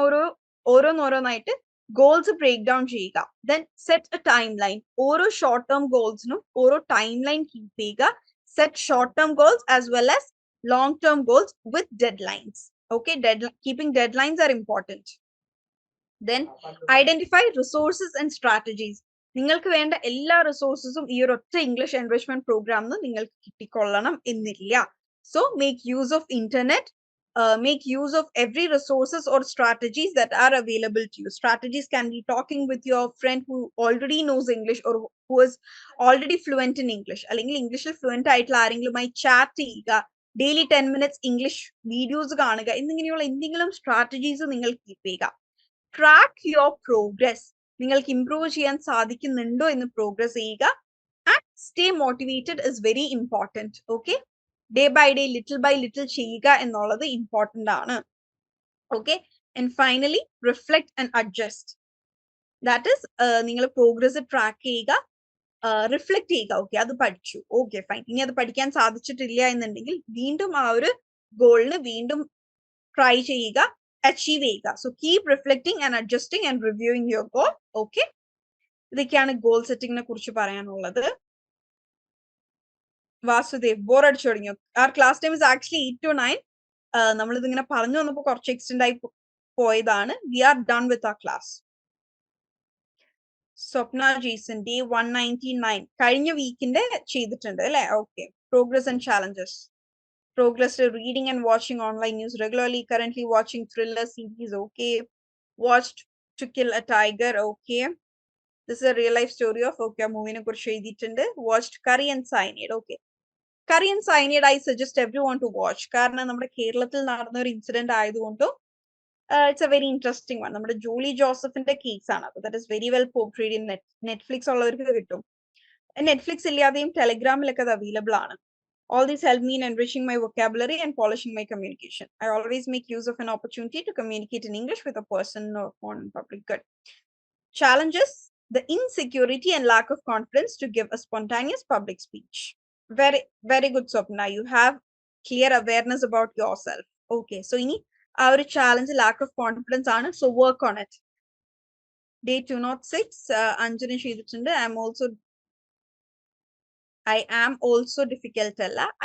ഓരോന്നായിട്ട് ഗോൾസ് ബ്രേക്ക് ഡൗൺ ചെയ്യുക. Then set a timeline. ഓരോ ഷോർട്ട് ടേം ഗോൾസിനും ഓരോ ടൈം ലൈൻ കീപ്പ് ചെയ്യുക. Set short term goals as well as long term goals with deadlines. Okay, keeping deadlines are important. Then identify resources and strategies. നിങ്ങൾക്ക് വേണ്ട എല്ലാ റിസോഴ്സസും ഈ ഒരു ഒറ്റ ഇംഗ്ലീഷ് എൻറിച്ച്മെന്റ് പ്രോഗ്രാമിന് നിങ്ങൾക്ക് കിട്ടിക്കൊള്ളണം എന്നില്ല. So make use of internet, make use of every resources or strategies that are available to you. Strategies can be talking with your friend who already knows English or who is already fluent in English. അല്ലെങ്കിൽ ഇംഗ്ലീഷിൽ fluent ആയിട്ടുള്ള ആരെങ്കിലുമായി chat ചെയ്യുക, daily 10 minutes English videos കാണുക, എന്നിങ്ങനെയുള്ള എന്തെങ്കിലും strategies നിങ്ങൾ keep ചെയ്യുക. Track your progress. നിങ്ങൾക്ക് ഇംപ്രൂവ് ചെയ്യാൻ സാധിക്കുന്നുണ്ടോ എന്ന് പ്രോഗ്രസ് ചെയ്യുക. And stay motivated is very important. Okay, day by day little by little ചെയ്യുക എന്നുള്ളത് ഇമ്പോർട്ടൻ്റ് ആണ്. Okay, and finally reflect and adjust. That is നിങ്ങൾ പ്രോഗ്രസ് ട്രാക്ക് ചെയ്യുക, റിഫ്ലക്ട് ചെയ്യുക. ഓക്കെ, അത് പഠിച്ചു, ഓക്കെ ഫൈൻ, ഇനി അത് പഠിക്കാൻ സാധിച്ചിട്ടില്ല എന്നുണ്ടെങ്കിൽ വീണ്ടും ആ ഒരു ഗോളിന് വീണ്ടും ട്രൈ ചെയ്യുക, അച്ചീവ് ചെയ്യുക. So keep reflecting and adjusting and reviewing your goal. Okay, ഇതൊക്കെയാണ് ഗോൾ സെറ്റിങ്ങിനെ കുറിച്ച് പറയാനുള്ളത്. വാസുദേവ്, ബോർ അടിച്ചു തുടങ്ങിയോ? Our class time is actually 8 to 9. നമ്മളിത് ഇങ്ങനെ പറഞ്ഞു വന്നപ്പോൾ കുറച്ച് എക്സ്റ്റെൻഡ് ആയി പോയതാണ്. We are done with our class. Swapna Jason, day 199 കഴിഞ്ഞ വീക്കിന്റെ ചെയ്തിട്ടുണ്ട് അല്ലെ? Okay, progress and challenges. Progress reading and watching online news regularly. Currently watching thriller series. Okay. Watched To Kill a Tiger. Okay. This is a real life story of okay movie ne kurichu edittunde. Watched Curry and Cyanide. Okay. Curry and Cyanide I suggest everyone to watch. കാരണം നമ്മുടെ കേരളത്തിൽ നടന്ന ഒരു incident ആയതുകൊണ്ടും it's a very interesting one. നമ്മുടെ ജോളി ജോസഫിന്റെ case ആണ്. That is very well portrayed in Netflix ഉള്ളവർക്ക് കിട്ടും. നെറ്റ്ഫ്ലിക്സ് ഇല്ലാതെയും ടെലിഗ്രാമിലൊക്കെ അത് അവൈലബിൾ ആണ്. All these help me in enriching my vocabulary and polishing my communication. I always make use of an opportunity to communicate in English with a person or phone in public. Good. Challenges: the insecurity and lack of confidence to give a spontaneous public speech. Very, very good, Swapna. You have clear awareness about yourself. Okay, so ini our challenge, lack of confidence, so work on it. Day 206, Anjani Shidhuchinde, I am also difficult.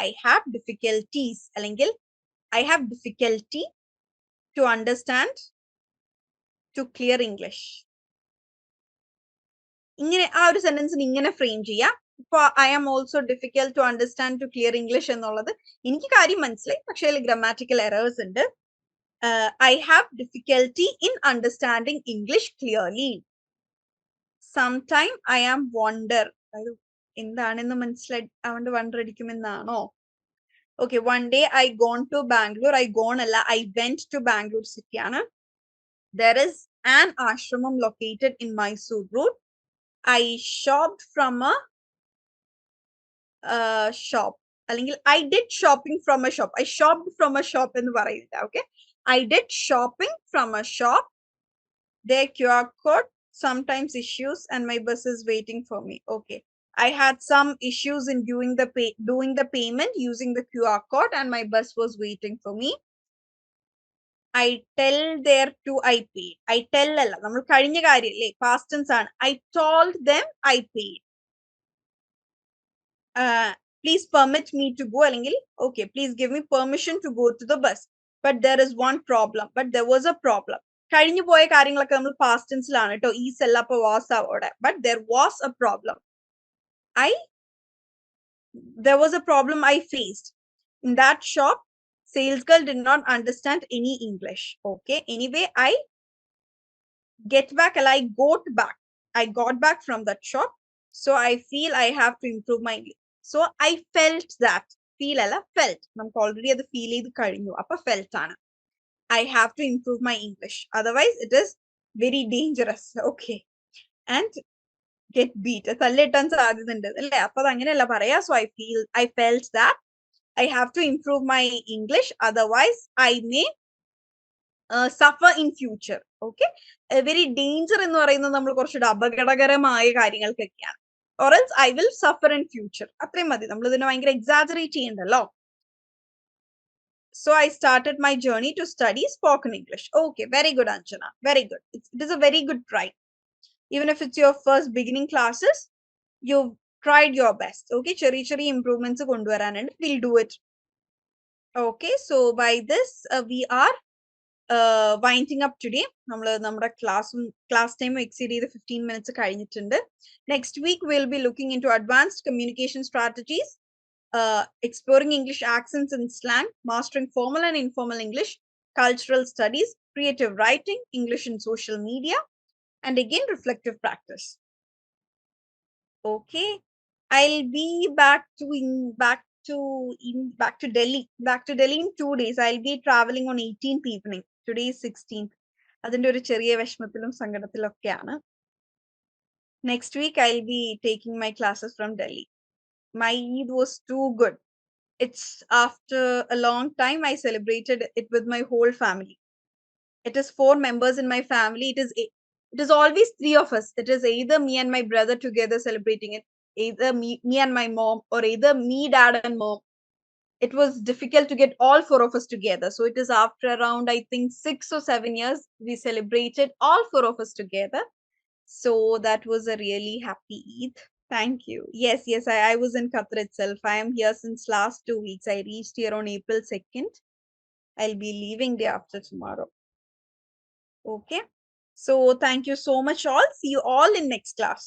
I have difficulties. I have difficulty to understand, to clear English. ഇങ്ങനെ ആ ഒരു സെന്റൻസിന് ഇങ്ങനെ frame ചെയ്യാം. ഇപ്പൊ I am also difficult to understand to clear English എന്നുള്ളത് എനിക്ക് കാര്യം മനസ്സിലായി, പക്ഷേ അതിൽ ഗ്രാമാറ്റിക്കൽ എറേഴ്സ് ഉണ്ട്. I have difficulty in understanding English clearly. Sometime I am wonder, അതായത് എന്താണെന്ന് മനസ്സിലായി അതുകൊണ്ട് വണ്ടർ അടിക്കുമെന്നാണോ? Okay, one day I gone to Bangalore. I gone അല്ല, ഐ വെന്റ് ടു ബാംഗ്ലൂർ സിറ്റിയാണ്. There is an ashramam located in Mysore route. I shopped from a shop. I did shopping from a shop. I shopped from a shop in Varayita. Okay, I did shopping from a shop. Their QR code sometimes issues and my bus is waiting for me. Okay, I had some issues in doing the payment using the QR code and my bus was waiting for me. I tell there to I paid. I tell alla nammal kazhinja കാര്യല്ലേ, past tense ആണ്. I told them I paid. Please permit me to go, അല്ലെങ്കിൽ okay, please give me permission to go to the bus. But there is one problem. But there was a problem. കഴിഞ്ഞു പോയ കാര്യങ്ങളൊക്കെ നമ്മൾ past tenseലാണ് കേട്ടോ. Is അല്ല, അപ്പൊ was അവിടെ. But there was a problem. There was a problem I faced. In that shop, sales girl did not understand any English. Okay, anyway, I got back from that shop. So I feel I have to improve my English. So I felt that. Feel alla, felt. നമുക്ക് already അത് feel ചെയ്ത് കഴിഞ്ഞു. അപ്പൊ felt ആണ്. I have to improve my English. Otherwise, it is very dangerous. Okay. And get beat. തല്ലിട്ടാൻ സാധ്യതയുണ്ട് അല്ലേ? അപ്പൊ അത് അങ്ങനെയല്ല പറയാ. So I felt that I have to improve my English. Otherwise, I may suffer in future. Okay, very danger എന്ന് പറയുന്നത് നമ്മൾ കുറച്ചുകൂടെ അപകടകരമായ കാര്യങ്ങൾക്കൊക്കെയാണ്. Or else I will suffer in future. അത്രയും മതി, നമ്മൾ ഇതിനെ ഭയങ്കര exaggerate ചെയ്യണ്ടല്ലോ. So I started my journey to study spoken English. Okay, very good, Anjana. Very good. It is a very good try. Even if it's your first beginning classes, you've tried your best. Okay, ചെറിയ improvements കൊണ്ടുവരാനുണ്ട്. We'll do it. Okay, so by this we are winding up today. നമ്മുടെ class time exceed ചെയ്ത് 15 minutes കഴിഞ്ഞിട്ടുണ്ട്. Next week we'll be looking into advanced communication strategies, exploring English accents and slang, mastering formal and informal English, cultural studies, creative writing, English in social media, and again reflective practice. Okay, I'll be back to Delhi in 2 days. I'll be traveling on 18th evening. Today is 16th. അതിന്റെ ഒരു ചെറിയ വിഷമത്തിലും സങ്കടത്തിലും ഒക്കെയാണ്. Next week I'll be taking my classes from Delhi. My Eid was too good. It's after a long time I celebrated it with my whole family. It is 4 members in my family. It is always 3 of us. It is either me and my brother together celebrating it, either me and my mom, or either me, dad, and mom. It was difficult to get all 4 of us together. So it is after around, I think, 6 or 7 years, we celebrated all 4 of us together. So that was a really happy Eid. Thank you. Yes, I was in Qatar itself. I am here since last 2 weeks. I reached here on April 2nd. I'll be leaving day after tomorrow. Okay. So thank you so much all. See you all in next class.